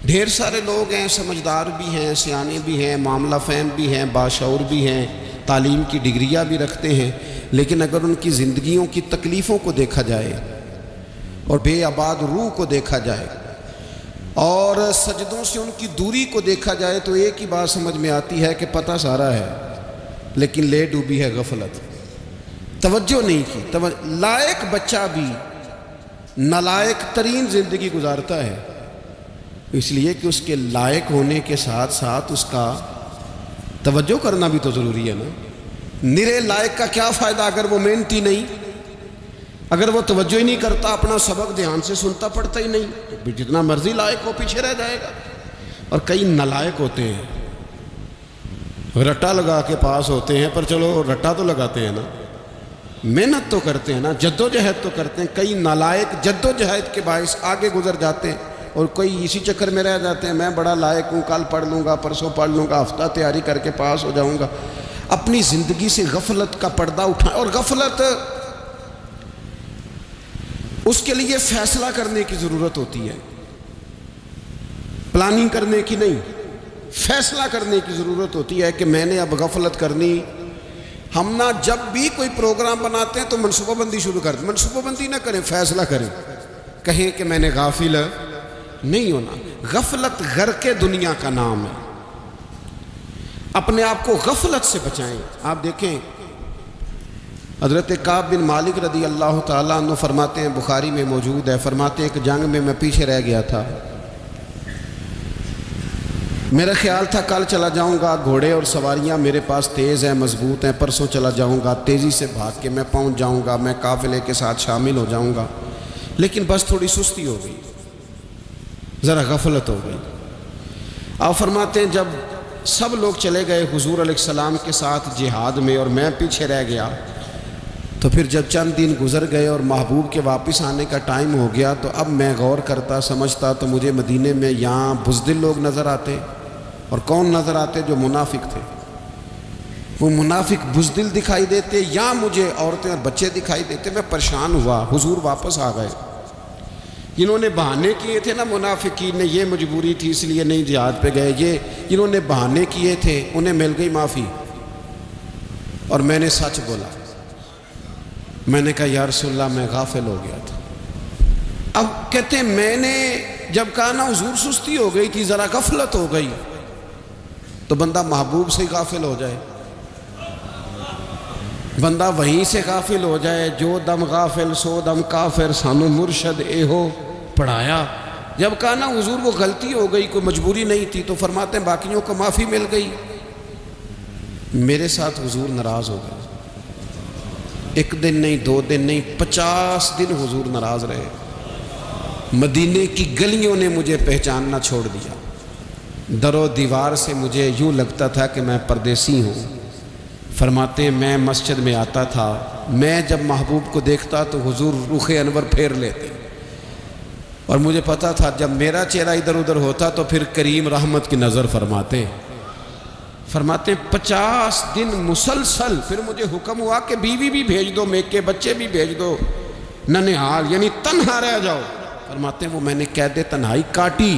ڈھیر سارے لوگ ہیں، سمجھدار بھی ہیں، سیانے بھی ہیں، معاملہ فہم بھی ہیں، باشعور بھی ہیں، تعلیم کی ڈگریاں بھی رکھتے ہیں، لیکن اگر ان کی زندگیوں کی تکلیفوں کو دیکھا جائے اور بے آباد روح کو دیکھا جائے اور سجدوں سے ان کی دوری کو دیکھا جائے تو ایک ہی بات سمجھ میں آتی ہے کہ پتہ سارا ہے لیکن لے ڈوبی ہے غفلت، توجہ نہیں کی۔ لائق بچہ بھی نالائق ترین زندگی گزارتا ہے، اس لیے کہ اس کے لائق ہونے کے ساتھ ساتھ اس کا توجہ کرنا بھی تو ضروری ہے نا۔ نرے لائق کا کیا فائدہ اگر وہ محنتی نہیں، اگر وہ توجہ ہی نہیں کرتا، اپنا سبق دھیان سے سنتا پڑھتا ہی نہیں، تو جتنا مرضی لائق ہو پیچھے رہ جائے گا۔ اور کئی نالائق ہوتے ہیں، رٹا لگا کے پاس ہوتے ہیں، پر چلو رٹا تو لگاتے ہیں نا، محنت تو کرتے ہیں نا، جد و جہد تو کرتے ہیں۔ کئی نالائق جد و جہد کے باعث آگے گزر جاتے ہیں اور کوئی اسی چکر میں رہ جاتے ہیں، میں بڑا لائق ہوں، کل پڑھ لوں گا، پرسوں پڑھ لوں گا، ہفتہ تیاری کر کے پاس ہو جاؤں گا۔ اپنی زندگی سے غفلت کا پردہ اٹھائیں، اور غفلت اس کے لیے فیصلہ کرنے کی ضرورت ہوتی ہے، پلاننگ کرنے کی نہیں، فیصلہ کرنے کی ضرورت ہوتی ہے کہ میں نے اب غفلت کرنی۔ ہم نہ جب بھی کوئی پروگرام بناتے ہیں تو منصوبہ بندی شروع کر دیں، منصوبہ بندی نہ کریں، فیصلہ کریں، کہیں کہ میں نے غافل نہیں ہونا۔ غفلت غرق دنیا کا نام ہے، اپنے آپ کو غفلت سے بچائیں۔ آپ دیکھیں حضرت کعب بن مالک رضی اللہ تعالیٰ عنہ فرماتے ہیں، بخاری میں موجود ہے، فرماتے ہیں ایک جنگ میں پیچھے رہ گیا تھا، میرا خیال تھا کل چلا جاؤں گا، گھوڑے اور سواریاں میرے پاس تیز ہیں، مضبوط ہیں، پرسوں چلا جاؤں گا، تیزی سے بھاگ کے میں پہنچ جاؤں گا، میں قافلے کے ساتھ شامل ہو جاؤں گا، لیکن بس تھوڑی سستی ہو گئی، ذرا غفلت ہو گئی۔ آپ فرماتے ہیں جب سب لوگ چلے گئے حضور علیہ السلام کے ساتھ جہاد میں اور میں پیچھے رہ گیا، تو پھر جب چند دن گزر گئے اور محبوب کے واپس آنے کا ٹائم ہو گیا تو اب میں غور کرتا سمجھتا تو مجھے مدینے میں یہاں بزدل لوگ نظر آتے، اور کون نظر آتے؟ جو منافق تھے، وہ منافق بزدل دکھائی دیتے، یا مجھے عورتیں اور بچے دکھائی دیتے۔ میں پریشان ہوا، حضور واپس آ گئے۔ جنہوں نے بہانے کیے تھے نا منافقین نے، یہ مجبوری تھی اس لیے نہیں جہاد پہ گئے، یہ جنہوں نے بہانے کیے تھے انہیں مل گئی معافی، اور میں نے سچ بولا، میں نے کہا یا رسول اللہ میں غافل ہو گیا تھا۔ اب کہتے ہیں میں نے جب کہا نا حضور سستی ہو گئی تھی، ذرا غفلت ہو گئی، تو بندہ محبوب سے غافل ہو جائے، بندہ وہیں سے غافل ہو جائے، جو دم غافل سو دم کافر، سانو مرشد اے ہو پڑھایا۔ جب کہا نا حضور وہ غلطی ہو گئی، کوئی مجبوری نہیں تھی، تو فرماتے ہیں باقیوں کو معافی مل گئی، میرے ساتھ حضور ناراض ہو گئے۔ ایک دن نہیں، 2 دن نہیں، 50 دن حضور ناراض رہے۔ مدینے کی گلیوں نے مجھے پہچاننا چھوڑ دیا، در و دیوار سے مجھے یوں لگتا تھا کہ میں پردیسی ہوں۔ فرماتے ہیں میں مسجد میں آتا تھا، میں جب محبوب کو دیکھتا تو حضور رخ انور پھیر لیتے، اور مجھے پتا تھا جب میرا چہرہ ادھر ادھر ہوتا تو پھر کریم رحمت کی نظر فرماتے ہیں 50 دن مسلسل۔ پھر مجھے حکم ہوا کہ بیوی بھی بھیج دو، میکے بچے بھی بھیج دو، ننہال یعنی تنہا رہ جاؤ۔ فرماتے ہیں وہ میں نے قید تنہائی کاٹی،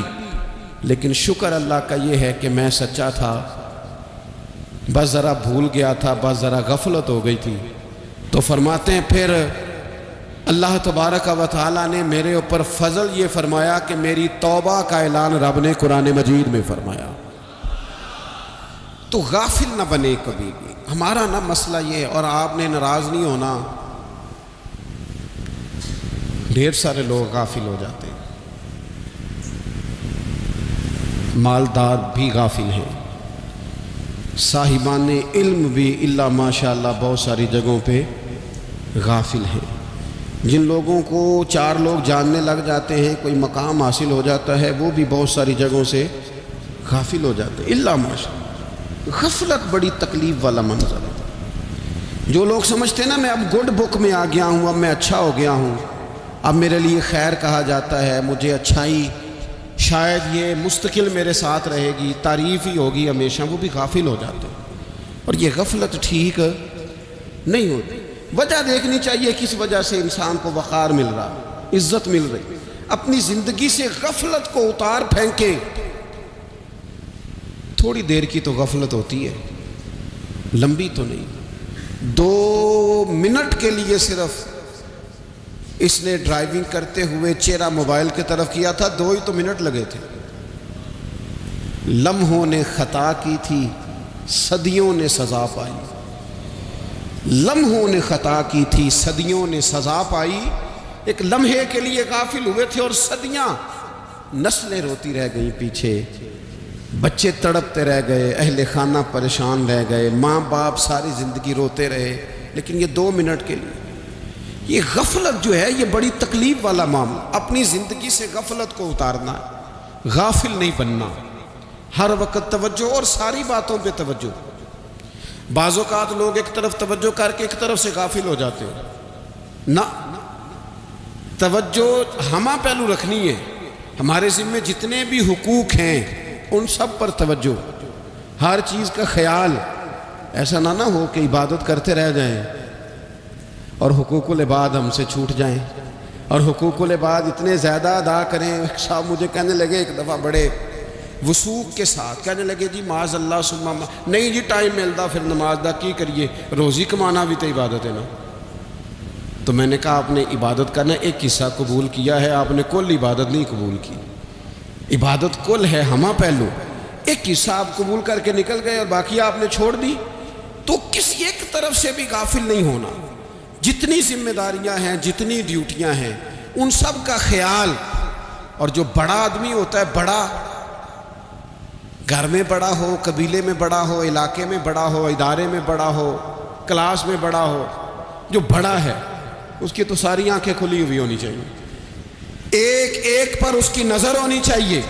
لیکن شکر اللہ کا یہ ہے کہ میں سچا تھا، بس ذرا بھول گیا تھا، بس ذرا غفلت ہو گئی تھی۔ تو فرماتے ہیں پھر اللہ تبارک و تعالیٰ نے میرے اوپر فضل یہ فرمایا کہ میری توبہ کا اعلان رب نے قرآن مجید میں فرمایا۔ تو غافل نہ بنے کبھی بھی، ہمارا نا مسئلہ یہ ہے، اور آپ نے ناراض نہیں ہونا، ڈھیر سارے لوگ غافل ہو جاتے ہیں، مالدار بھی غافل ہیں، صاحبان علم بھی الا ماشاء اللہ بہت ساری جگہوں پہ غافل ہیں۔ جن لوگوں کو 4 لوگ جاننے لگ جاتے ہیں، کوئی مقام حاصل ہو جاتا ہے، وہ بھی بہت ساری جگہوں سے غافل ہو جاتے ہیں الا ماشاء اللہ۔ غفلت بڑی تکلیف والا منظر ہے۔ جو لوگ سمجھتے ہیں نا میں اب گڈ بک میں آ گیا ہوں، اب میں اچھا ہو گیا ہوں، اب میرے لیے خیر کہا جاتا ہے، مجھے اچھائی شاید یہ مستقل میرے ساتھ رہے گی، تعریف ہی ہوگی ہمیشہ، وہ بھی غافل ہو جاتے ہیں۔ اور یہ غفلت ٹھیک نہیں ہوتی۔ وجہ دیکھنی چاہیے کس وجہ سے انسان کو وقار مل رہا، عزت مل رہی۔ اپنی زندگی سے غفلت کو اتار پھینکیں۔ تھوڑی دیر کی تو غفلت ہوتی ہے، لمبی تو نہیں۔ 2 منٹ کے لیے صرف اس نے ڈرائیونگ کرتے ہوئے چہرہ موبائل کی طرف کیا تھا، 2 ہی تو منٹ لگے تھے۔ لمحوں نے خطا کی تھی، صدیوں نے سزا پائی۔ لمحوں نے خطا کی تھی، صدیوں نے سزا پائی۔ ایک لمحے کے لیے غافل ہوئے تھے اور صدیاں، نسلیں روتی رہ گئیں پیچھے، بچے تڑپتے رہ گئے، اہل خانہ پریشان رہ گئے، ماں باپ ساری زندگی روتے رہے، لیکن یہ 2 منٹ کے لیے۔ یہ غفلت جو ہے یہ بڑی تکلیف والا معاملہ۔ اپنی زندگی سے غفلت کو اتارنا ہے، غافل نہیں بننا، ہر وقت توجہ اور ساری باتوں پہ توجہ۔ بعض اوقات لوگ ایک طرف توجہ کر کے ایک طرف سے غافل ہو جاتے ہیں، نہ، توجہ ہمہ پہلو رکھنی ہے۔ ہمارے ذمہ جتنے بھی حقوق ہیں ان سب پر توجہ، ہر چیز کا خیال، ایسا نہ ہو کہ عبادت کرتے رہ جائیں اور حقوق العباد ہم سے چھوٹ جائیں، اور حقوق العباد اتنے زیادہ ادا کریں۔ صاحب مجھے کہنے لگے ایک دفعہ بڑے وثوق کے ساتھ، کہنے لگے جی معاذ اللہ ثم نہیں جی ٹائم ملتا پھر نماز دا کی کریے، روزی کمانا بھی تو عبادت ہے نا۔ تو میں نے کہا آپ نے عبادت کرنا ایک حصہ قبول کیا ہے، آپ نے کل عبادت نہیں قبول کی۔ عبادت کل ہے، ہمہ پہلو، ایک حصہ آپ قبول کر کے نکل گئے اور باقی آپ نے چھوڑ دی۔ تو کسی ایک طرف سے بھی غافل نہیں ہونا، جتنی ذمہ داریاں ہیں، جتنی ڈیوٹیاں ہیں، ان سب کا خیال۔ اور جو بڑا آدمی ہوتا ہے، بڑا، گھر میں بڑا ہو، قبیلے میں بڑا ہو، علاقے میں بڑا ہو، ادارے میں بڑا ہو، کلاس میں بڑا ہو، جو بڑا ہے اس کی تو ساری آنکھیں کھلی ہوئی ہونی چاہیے، ایک ایک پر اس کی نظر ہونی چاہیے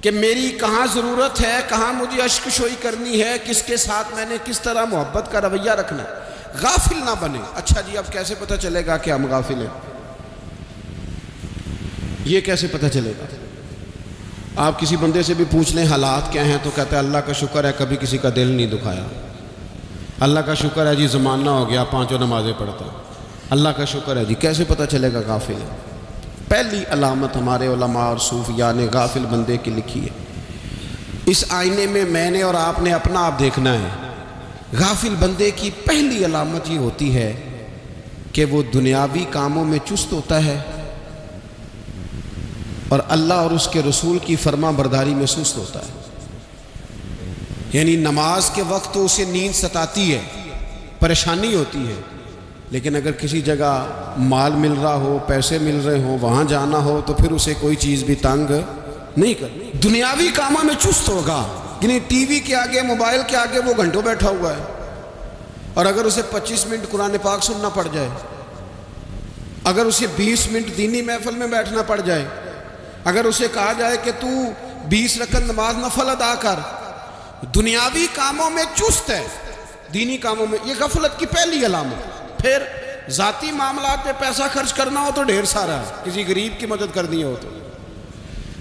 کہ میری کہاں ضرورت ہے، کہاں مجھے اشک شوئی کرنی ہے، کس کے ساتھ میں نے کس طرح محبت کا رویہ رکھنا ہے۔ غافل نہ بنے۔ اچھا جی اب کیسے پتہ چلے گا کہ ہم غافل ہیں؟ یہ کیسے پتہ چلے گا؟ آپ کسی بندے سے بھی پوچھ لیں حالات کیا ہیں تو کہتا ہے اللہ کا شکر ہے کبھی کسی کا دل نہیں دکھایا، اللہ کا شکر ہے جی زمانہ ہو گیا 5 نمازیں پڑھتا ہوں، اللہ کا شکر ہے جی۔ کیسے پتہ چلے گا غافل ہے؟ پہلی علامت ہمارے علماء اور صوفیاء نے غافل بندے کی لکھی ہے۔ اس آئینے میں میں نے اور آپ نے اپنا آپ دیکھنا ہے۔ غافل بندے کی پہلی علامت یہ ہوتی ہے کہ وہ دنیاوی کاموں میں چست ہوتا ہے اور اللہ اور اس کے رسول کی فرما برداری میں سست ہوتا ہے۔ یعنی نماز کے وقت تو اسے نیند ستاتی ہے، پریشانی ہوتی ہے، لیکن اگر کسی جگہ مال مل رہا ہو، پیسے مل رہے ہوں، وہاں جانا ہو تو پھر اسے کوئی چیز بھی تنگ نہیں کرنی۔ دنیاوی کاموں میں چست ہوگا، یعنی ٹی وی کے آگے، موبائل کے آگے وہ گھنٹوں بیٹھا ہوا ہے، اور اگر اسے 25 منٹ قرآن پاک سننا پڑ جائے، اگر اسے 20 منٹ دینی محفل میں بیٹھنا پڑ جائے، اگر اسے کہا جائے کہ تو 20 رکعت نماز نفل ادا کر، دنیاوی کاموں میں چست ہے، دینی کاموں میں، یہ غفلت کی پہلی علامت۔ پھر ذاتی معاملات پہ پیسہ خرچ کرنا ہو تو ڈھیر سارا ہے، کسی غریب کی مدد کرنی ہو تو۔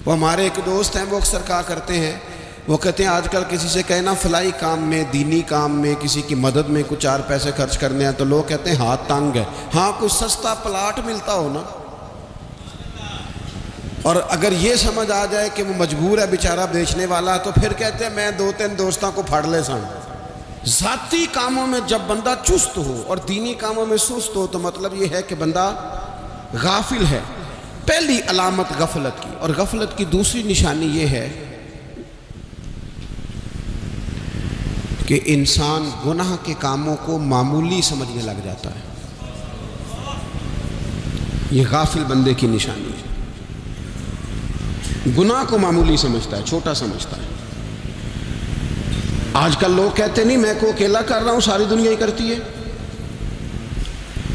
وہ ہمارے ایک دوست ہیں، وہ اکثر کہا کرتے ہیں، وہ کہتے ہیں آج کل کسی سے کہنا فلائی کام میں، دینی کام میں، کسی کی مدد میں کچھ 4 پیسے خرچ کرنے ہیں تو لوگ کہتے ہیں ہاتھ تنگ ہے۔ ہاں کوئی سستا پلاٹ ملتا ہو نا، اور اگر یہ سمجھ آ جائے کہ وہ مجبور ہے بیچارہ بیچنے والا، تو پھر کہتے ہیں میں 2-3 دوستوں کو پھاڑ لے سن۔ ذاتی کاموں میں جب بندہ چست ہو اور دینی کاموں میں سست ہو تو مطلب یہ ہے کہ بندہ غافل ہے، پہلی علامت غفلت کی۔ اور غفلت کی دوسری نشانی یہ ہے کہ انسان گناہ کے کاموں کو معمولی سمجھنے لگ جاتا ہے، یہ غافل بندے کی نشانی ہے، گناہ کو معمولی سمجھتا ہے، چھوٹا سمجھتا ہے۔ آج کل لوگ کہتے نہیں میں کو اکیلا کر رہا ہوں، ساری دنیا ہی کرتی ہے۔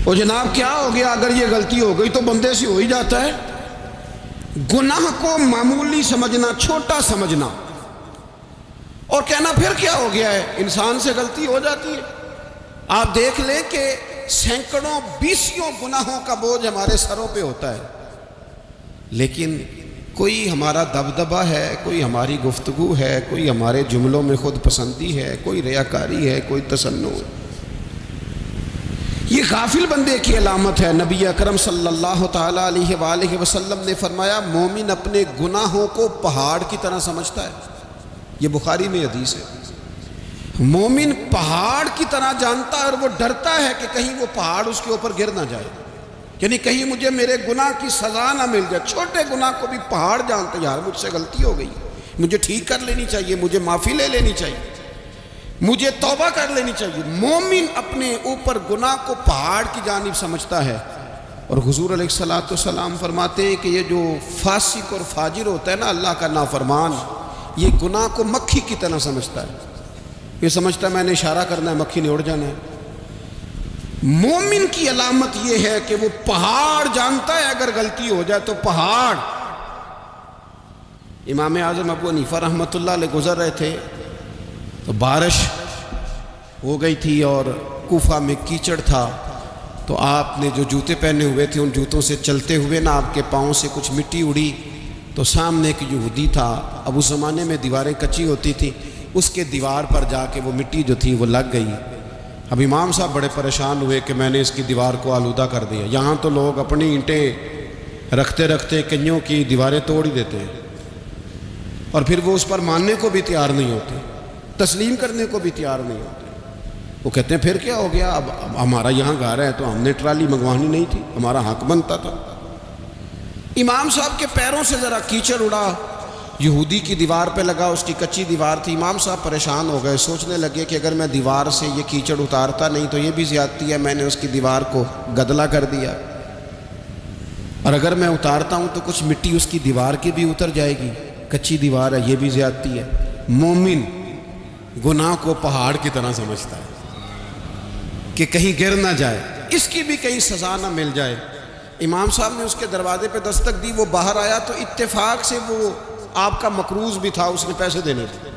اور جناب کیا ہو گیا، اگر یہ غلطی ہو گئی تو بندے سے ہو ہی جاتا ہے۔ گناہ کو معمولی سمجھنا، چھوٹا سمجھنا، اور کہنا پھر کیا ہو گیا ہے، انسان سے غلطی ہو جاتی ہے۔ آپ دیکھ لیں کہ سینکڑوں بیسیوں گناہوں کا بوجھ ہمارے سروں پہ ہوتا ہے، لیکن کوئی ہمارا دبدبہ ہے، کوئی ہماری گفتگو ہے، کوئی ہمارے جملوں میں خود پسندی ہے، کوئی ریاکاری ہے، کوئی تصنع ہے۔ یہ غافل بندے کی علامت ہے۔ نبی اکرم صلی اللہ تعالیٰ علیہ وآلہ وسلم نے فرمایا مومن اپنے گناہوں کو پہاڑ کی طرح سمجھتا ہے، یہ بخاری میں حدیث ہے۔ مومن پہاڑ کی طرح جانتا ہے اور وہ ڈرتا ہے کہ کہیں وہ پہاڑ اس کے اوپر گر نہ جائے، یعنی کہیں مجھے میرے گناہ کی سزا نہ مل جائے۔ چھوٹے گناہ کو بھی پہاڑ جانتے، یار مجھ سے غلطی ہو گئی، مجھے ٹھیک کر لینی چاہیے، مجھے معافی لے لینی چاہیے، مجھے توبہ کر لینی چاہیے۔ مومن اپنے اوپر گناہ کو پہاڑ کی جانب سمجھتا ہے۔ اور حضور علیہ الصلوۃ والسلام فرماتے ہیں کہ یہ جو فاسق اور فاجر ہوتا ہے نا، اللہ کا نافرمان، یہ گناہ کو مکھی کی طرح سمجھتا ہے، یہ سمجھتا ہے میں نے اشارہ کرنا ہے مکھی نے اڑ جانا ہے۔ مومن کی علامت یہ ہے کہ وہ پہاڑ جانتا ہے، اگر غلطی ہو جائے تو پہاڑ۔ امام اعظم ابو حنیفہ رحمۃ اللہ علیہ گزر رہے تھے تو بارش ہو گئی تھی اور کوفہ میں کیچڑ تھا، تو آپ نے جو جوتے پہنے ہوئے تھے ان جوتوں سے چلتے ہوئے نا آپ کے پاؤں سے کچھ مٹی اڑی، تو سامنے ایک یہودی تھا، اب اس زمانے میں دیواریں کچی ہوتی تھیں، اس کے دیوار پر جا کے وہ مٹی جو تھی وہ لگ گئی۔ اب امام صاحب بڑے پریشان ہوئے کہ میں نے اس کی دیوار کو آلودہ کر دیا۔ یہاں تو لوگ اپنی اینٹیں رکھتے رکھتے کئیوں کی دیواریں توڑ ہی دیتے ہیں، اور پھر وہ اس پر ماننے کو بھی تیار نہیں ہوتے، تسلیم کرنے کو بھی تیار نہیں ہوتے۔ وہ کہتے ہیں پھر کیا ہو گیا، اب ہمارا یہاں گھر ہے تو ہم نے ٹرالی منگوانی نہیں تھی، ہمارا حق بنتا تھا۔ امام صاحب کے پیروں سے ذرا کیچڑ اڑا، یہودی کی دیوار پہ لگا، اس کی کچی دیوار تھی۔ امام صاحب پریشان ہو گئے، سوچنے لگے کہ اگر میں دیوار سے یہ کیچڑ اتارتا نہیں تو یہ بھی زیادتی ہے، میں نے اس کی دیوار کو گدلا کر دیا، اور اگر میں اتارتا ہوں تو کچھ مٹی اس کی دیوار کی بھی اتر جائے گی، کچی دیوار ہے، یہ بھی زیادتی ہے۔ مومن گناہ کو پہاڑ کی طرح سمجھتا ہے کہ کہیں گر نہ جائے، اس کی بھی کہیں سزا نہ مل جائے۔ امام صاحب نے اس کے دروازے پہ دستک دی، وہ باہر آیا تو اتفاق سے وہ آپ کا مقروض بھی تھا، اس نے پیسے دینے تھے۔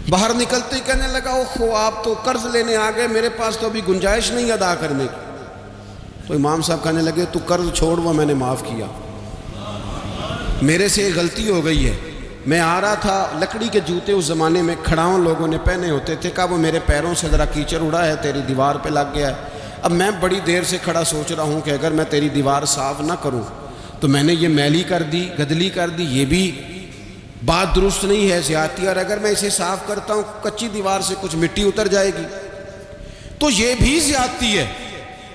باہر نکلتے ہی کہنے لگا اوہ آپ تو قرض لینے آ گئے، میرے پاس تو ابھی گنجائش نہیں ادا کرنے کی۔ تو امام صاحب کہنے لگے تو قرض چھوڑ، وہ میں نے معاف کیا، میرے سے غلطی ہو گئی ہے، میں آ رہا تھا، لکڑی کے جوتے اس زمانے میں کھڑاؤں لوگوں نے پہنے ہوتے تھے، کہا وہ میرے پیروں سے ذرا کیچڑ اڑا ہے، تیری دیوار پہ لگ گیا ہے، اب میں بڑی دیر سے کھڑا سوچ رہا ہوں کہ اگر میں تیری دیوار صاف نہ کروں تو میں نے یہ میلی کر دی، گدلی کر دی، یہ بھی بات درست نہیں ہے، زیادتی، اور اگر میں اسے صاف کرتا ہوں کچی دیوار سے کچھ مٹی اتر جائے گی تو یہ بھی زیادتی ہے،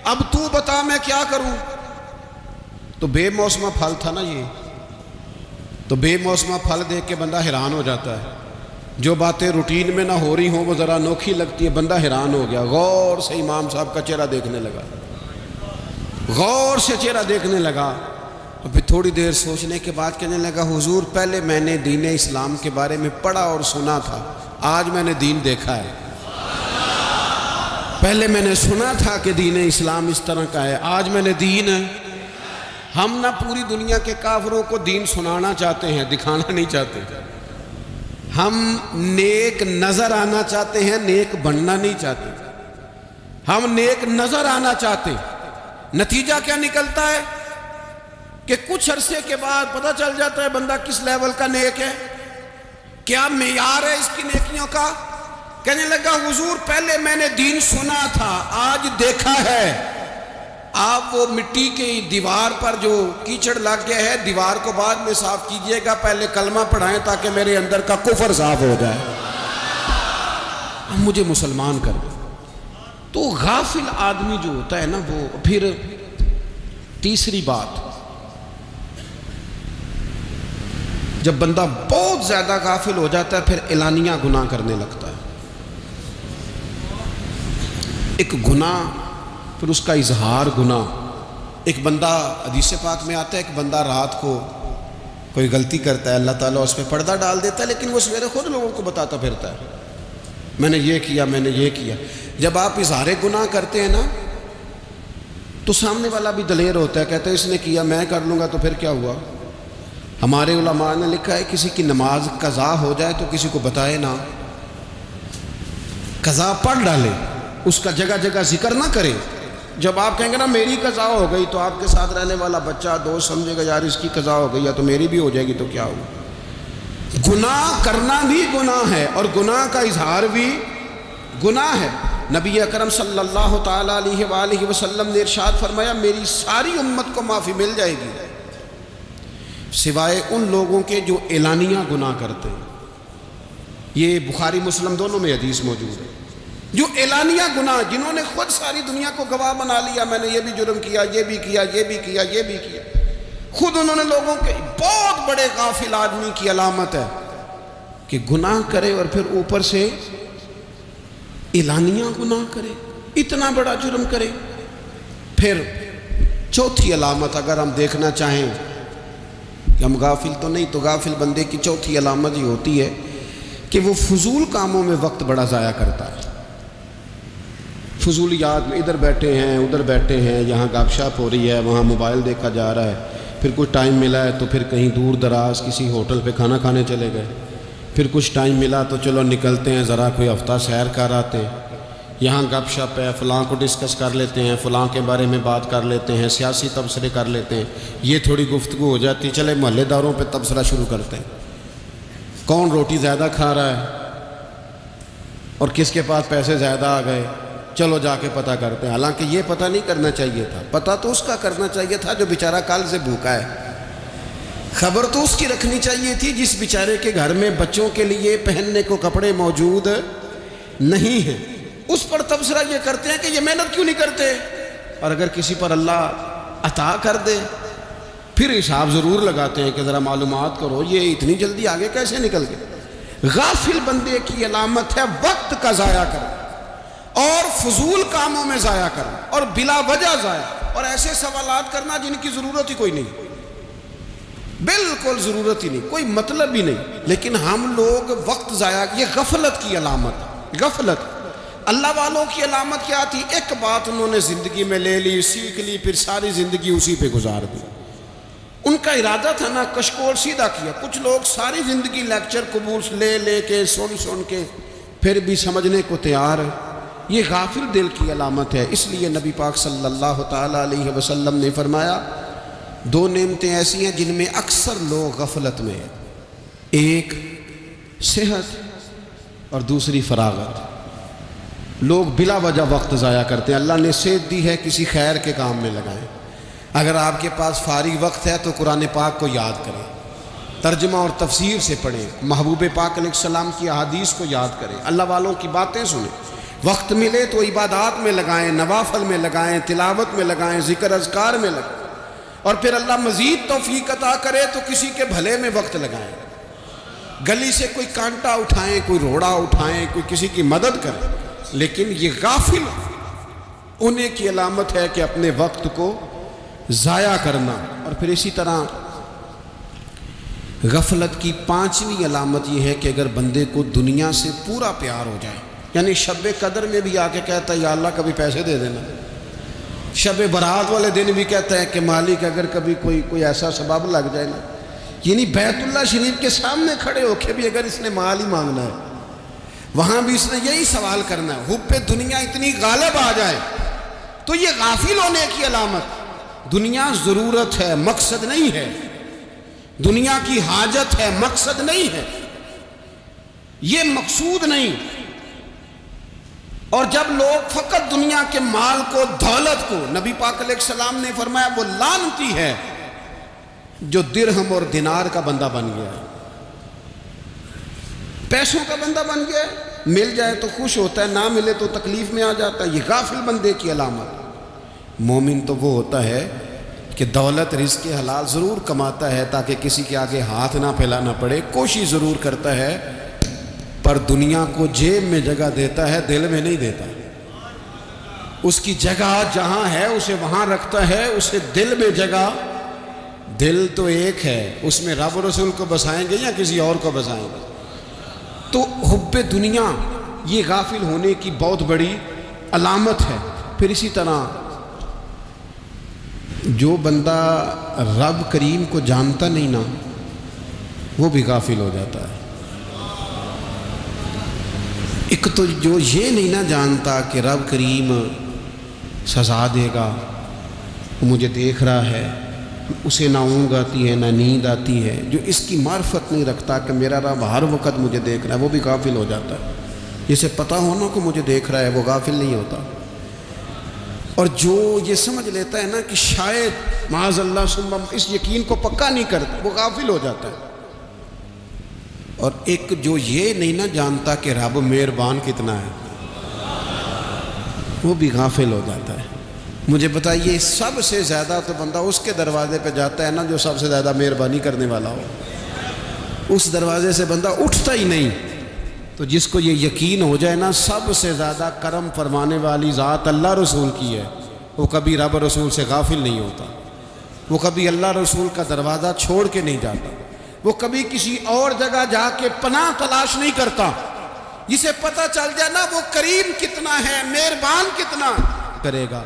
اب تو بتا میں کیا کروں۔ تو بے موسمہ پھل تھا نا یہ، تو بے موسمہ پھل دیکھ کے بندہ حیران ہو جاتا ہے۔ جو باتیں روٹین میں نہ ہو رہی ہوں وہ ذرا انوکھی لگتی ہے، بندہ حیران ہو گیا، غور سے امام صاحب کا چہرہ دیکھنے لگا، غور سے چہرہ دیکھنے لگا، اور پھر تھوڑی دیر سوچنے کے بعد کہنے لگا حضور پہلے میں نے دین اسلام کے بارے میں پڑھا اور سنا تھا، آج میں نے دین دیکھا ہے۔ پہلے میں نے سنا تھا کہ دین اسلام اس طرح کا ہے، آج میں نے دین ہے۔ ہم نہ پوری دنیا کے کافروں کو دین سنانا چاہتے ہیں، دکھانا نہیں چاہتے۔ ہم نیک نظر آنا چاہتے ہیں، نیک بننا نہیں چاہتے۔ ہم نیک نظر آنا چاہتے، نتیجہ کیا نکلتا ہے کہ کچھ عرصے کے بعد پتہ چل جاتا ہے بندہ کس لیول کا نیک ہے، کیا معیار ہے اس کی نیکیوں کا۔ کہنے لگا حضور پہلے میں نے دین سنا تھا، آج دیکھا ہے۔ آپ وہ مٹی کی دیوار پر جو کیچڑ لگ گیا ہے، دیوار کو بعد میں صاف کیجئے گا، پہلے کلمہ پڑھائیں تاکہ میرے اندر کا کفر صاف ہو جائے، مجھے مسلمان کر دیں۔ تو غافل آدمی جو ہوتا ہے نا، وہ پھر تیسری بات، جب بندہ بہت زیادہ غافل ہو جاتا ہے پھر اعلانیہ گناہ کرنے لگتا ہے۔ ایک گناہ، پھر اس کا اظہار گناہ۔ ایک بندہ، حدیث پاک میں آتا ہے، ایک بندہ رات کو کوئی غلطی کرتا ہے، اللہ تعالیٰ اس پہ پردہ ڈال دیتا ہے، لیکن وہ سویرے خود لوگوں کو بتاتا پھرتا ہے میں نے یہ کیا، میں نے یہ کیا۔ جب آپ اظہار گناہ کرتے ہیں نا تو سامنے والا بھی دلیر ہوتا ہے، کہتا ہے اس نے کیا میں کر لوں گا، تو پھر کیا ہوا۔ ہمارے علماء نے لکھا ہے کسی کی نماز قضا ہو جائے تو کسی کو بتائے نہ، قضا پڑھ ڈالے، اس کا جگہ جگہ ذکر نہ کرے۔ جب آپ کہیں گے نا میری قضا ہو گئی، تو آپ کے ساتھ رہنے والا بچہ دوست سمجھے گا یار اس کی قضا ہو گئی، یا تو میری بھی ہو جائے گی تو کیا ہوگا۔ گناہ کرنا بھی گناہ ہے اور گناہ کا اظہار بھی گناہ ہے۔ نبی اکرم صلی اللہ تعالیٰ علیہ وآلہ وسلم نے ارشاد فرمایا میری ساری امت کو معافی مل جائے گی سوائے ان لوگوں کے جو اعلانیہ گناہ کرتے ہیں۔ یہ بخاری مسلم دونوں میں حدیث موجود ہے۔ جو اعلانیہ گناہ، جنہوں نے خود ساری دنیا کو گواہ بنا لیا، میں نے یہ بھی جرم کیا، یہ بھی کیا، یہ بھی کیا، یہ بھی کیا، خود انہوں نے لوگوں کے، بہت بڑے غافل آدمی کی علامت ہے کہ گناہ کرے اور پھر اوپر سے اعلانیہ گناہ کرے، اتنا بڑا جرم کرے۔ پھر چوتھی علامت اگر ہم دیکھنا چاہیں کہ ہم غافل تو نہیں، تو غافل بندے کی چوتھی علامت یہ ہوتی ہے کہ وہ فضول کاموں میں وقت بڑا ضائع کرتا ہے۔ فضولیات میں ادھر بیٹھے ہیں، ادھر بیٹھے ہیں، یہاں گپ شپ ہو رہی ہے، وہاں موبائل دیکھا جا رہا ہے، پھر کچھ ٹائم ملا ہے تو پھر کہیں دور دراز کسی ہوٹل پہ کھانا کھانے چلے گئے، پھر کچھ ٹائم ملا تو چلو نکلتے ہیں ذرا کوئی ہفتہ سیر کر آتے ہیں، یہاں گپ شپ ہے، فلاں کو ڈسکس کر لیتے ہیں، فلاں کے بارے میں بات کر لیتے ہیں، سیاسی تبصرے کر لیتے ہیں، یہ تھوڑی گفتگو ہو جاتی، چلے محلے داروں پہ تبصرہ شروع کرتے ہیں، کون روٹی زیادہ کھا رہا ہے اور کس کے پاس پیسے زیادہ آ گئے، چلو جا کے پتہ کرتے ہیں۔ حالانکہ یہ پتہ نہیں کرنا چاہیے تھا، پتہ تو اس کا کرنا چاہیے تھا جو بیچارہ کل سے بھوکا ہے، خبر تو اس کی رکھنی چاہیے تھی جس بیچارے کے گھر میں بچوں کے لیے پہننے کو کپڑے موجود نہیں ہیں، اس پر تبصرہ یہ کرتے ہیں کہ یہ محنت کیوں نہیں کرتے، اور اگر کسی پر اللہ عطا کر دے پھر حساب ضرور لگاتے ہیں کہ ذرا معلومات کرو یہ اتنی جلدی آگے کیسے نکل گئے۔ غافل بندے کی علامت ہے وقت کا ضائع کرنا اور فضول کاموں میں ضائع کرنا اور بلا وجہ ضائع، اور ایسے سوالات کرنا جن کی ضرورت ہی کوئی نہیں، بالکل ضرورت ہی نہیں، کوئی مطلب ہی نہیں، لیکن ہم لوگ وقت ضائع، یہ غفلت کی علامت۔ غفلت اللہ والوں کی علامت کیا تھی؟ ایک بات انہوں نے زندگی میں لے لی، سیکھ لی، پھر ساری زندگی اسی پہ گزار دی۔ ان کا ارادہ تھا نا کشکول سیدھا کیا۔ کچھ لوگ ساری زندگی لیکچر قبول لے لے کے سن کے پھر بھی سمجھنے کو تیار ہے، یہ غافل دل کی علامت ہے۔ اس لیے نبی پاک صلی اللہ تعالیٰ علیہ وسلم نے فرمایا دو نعمتیں ایسی ہیں جن میں اکثر لوگ غفلت میں ہیں، ایک صحت اور دوسری فراغت۔ لوگ بلا وجہ وقت ضائع کرتے ہیں۔ اللہ نے صحت دی ہے، کسی خیر کے کام میں لگائیں۔ اگر آپ کے پاس فارغ وقت ہے تو قرآن پاک کو یاد کریں، ترجمہ اور تفسیر سے پڑھیں، محبوب پاک علیہ السلام کی احادیث کو یاد کریں، اللہ والوں کی باتیں سنیں۔ وقت ملے تو عبادات میں لگائیں، نوافل میں لگائیں، تلاوت میں لگائیں، ذکر اذکار میں لگائیں، اور پھر اللہ مزید توفیق عطا کرے تو کسی کے بھلے میں وقت لگائیں۔ گلی سے کوئی کانٹا اٹھائیں، کوئی روڑا اٹھائیں، کوئی کسی کی مدد کریں، لیکن یہ غافل ہونے کی علامت ہے کہ اپنے وقت کو ضائع کرنا۔ اور پھر اسی طرح غفلت کی پانچویں علامت یہ ہے کہ اگر بندے کو دنیا سے پورا پیار ہو جائے، یعنی شب قدر میں بھی آ کے کہتا ہے یا اللہ کبھی پیسے دے دینا، شب برات والے دن بھی کہتا ہے کہ مالک اگر کبھی کوئی ایسا سبب لگ جائے نا، یعنی بیت اللہ شریف کے سامنے کھڑے ہو کے بھی اگر اس نے مال ہی مانگنا ہے، وہاں بھی اس نے یہی سوال کرنا ہے، حب دنیا اتنی غالب آ جائے تو یہ غافل ہونے کی علامت۔ دنیا ضرورت ہے، مقصد نہیں ہے، دنیا کی حاجت ہے، مقصد نہیں ہے، یہ مقصود نہیں۔ اور جب لوگ فقط دنیا کے مال کو، دولت کو، نبی پاک علیہ السلام نے فرمایا وہ لعنتی ہے جو درہم اور دینار کا بندہ بن گیا ہے، پیسوں کا بندہ بن گیا ہے، مل جائے تو خوش ہوتا ہے، نہ ملے تو تکلیف میں آ جاتا ہے۔ یہ غافل بندے کی علامت۔ مومن تو وہ ہوتا ہے کہ دولت رزق حلال ضرور کماتا ہے تاکہ کسی کے آگے ہاتھ نہ پھیلانا پڑے، کوشش ضرور کرتا ہے، پر دنیا کو جیب میں جگہ دیتا ہے، دل میں نہیں دیتا۔ اس کی جگہ جہاں ہے اسے وہاں رکھتا ہے، اسے دل میں جگہ، دل تو ایک ہے، اس میں رب رسول کو بسائیں گے یا کسی اور کو بسائیں گے؟ تو حب دنیا یہ غافل ہونے کی بہت بڑی علامت ہے۔ پھر اسی طرح جو بندہ رب کریم کو جانتا نہیں نا، وہ بھی غافل ہو جاتا ہے۔ ایک تو جو یہ نہیں نہ جانتا کہ رب کریم سزا دے گا، وہ مجھے دیکھ رہا ہے، اسے نہ اونگ آتی ہے نہ نیند آتی ہے، جو اس کی معرفت نہیں رکھتا کہ میرا رب ہر وقت مجھے دیکھ رہا ہے، وہ بھی غافل ہو جاتا ہے۔ جسے پتہ ہونا کہ مجھے دیکھ رہا ہے وہ غافل نہیں ہوتا۔ اور جو یہ سمجھ لیتا ہے نا کہ شاید معاذ اللہ ثم اس یقین کو پکا نہیں کرتا، وہ غافل ہو جاتا ہے۔ اور ایک جو یہ نہیں نہ جانتا کہ رب مہربان کتنا ہے، وہ بھی غافل ہو جاتا ہے۔ مجھے بتائیے سب سے زیادہ تو بندہ اس کے دروازے پہ جاتا ہے نا جو سب سے زیادہ مہربانی کرنے والا ہو، اس دروازے سے بندہ اٹھتا ہی نہیں۔ تو جس کو یہ یقین ہو جائے نا سب سے زیادہ کرم فرمانے والی ذات اللہ رسول کی ہے، وہ کبھی رب رسول سے غافل نہیں ہوتا، وہ کبھی اللہ رسول کا دروازہ چھوڑ کے نہیں جاتا، وہ کبھی کسی اور جگہ جا کے پناہ تلاش نہیں کرتا۔ جسے پتہ چل جائے نا وہ کریم کتنا ہے، مہربان کتنا کرے گا،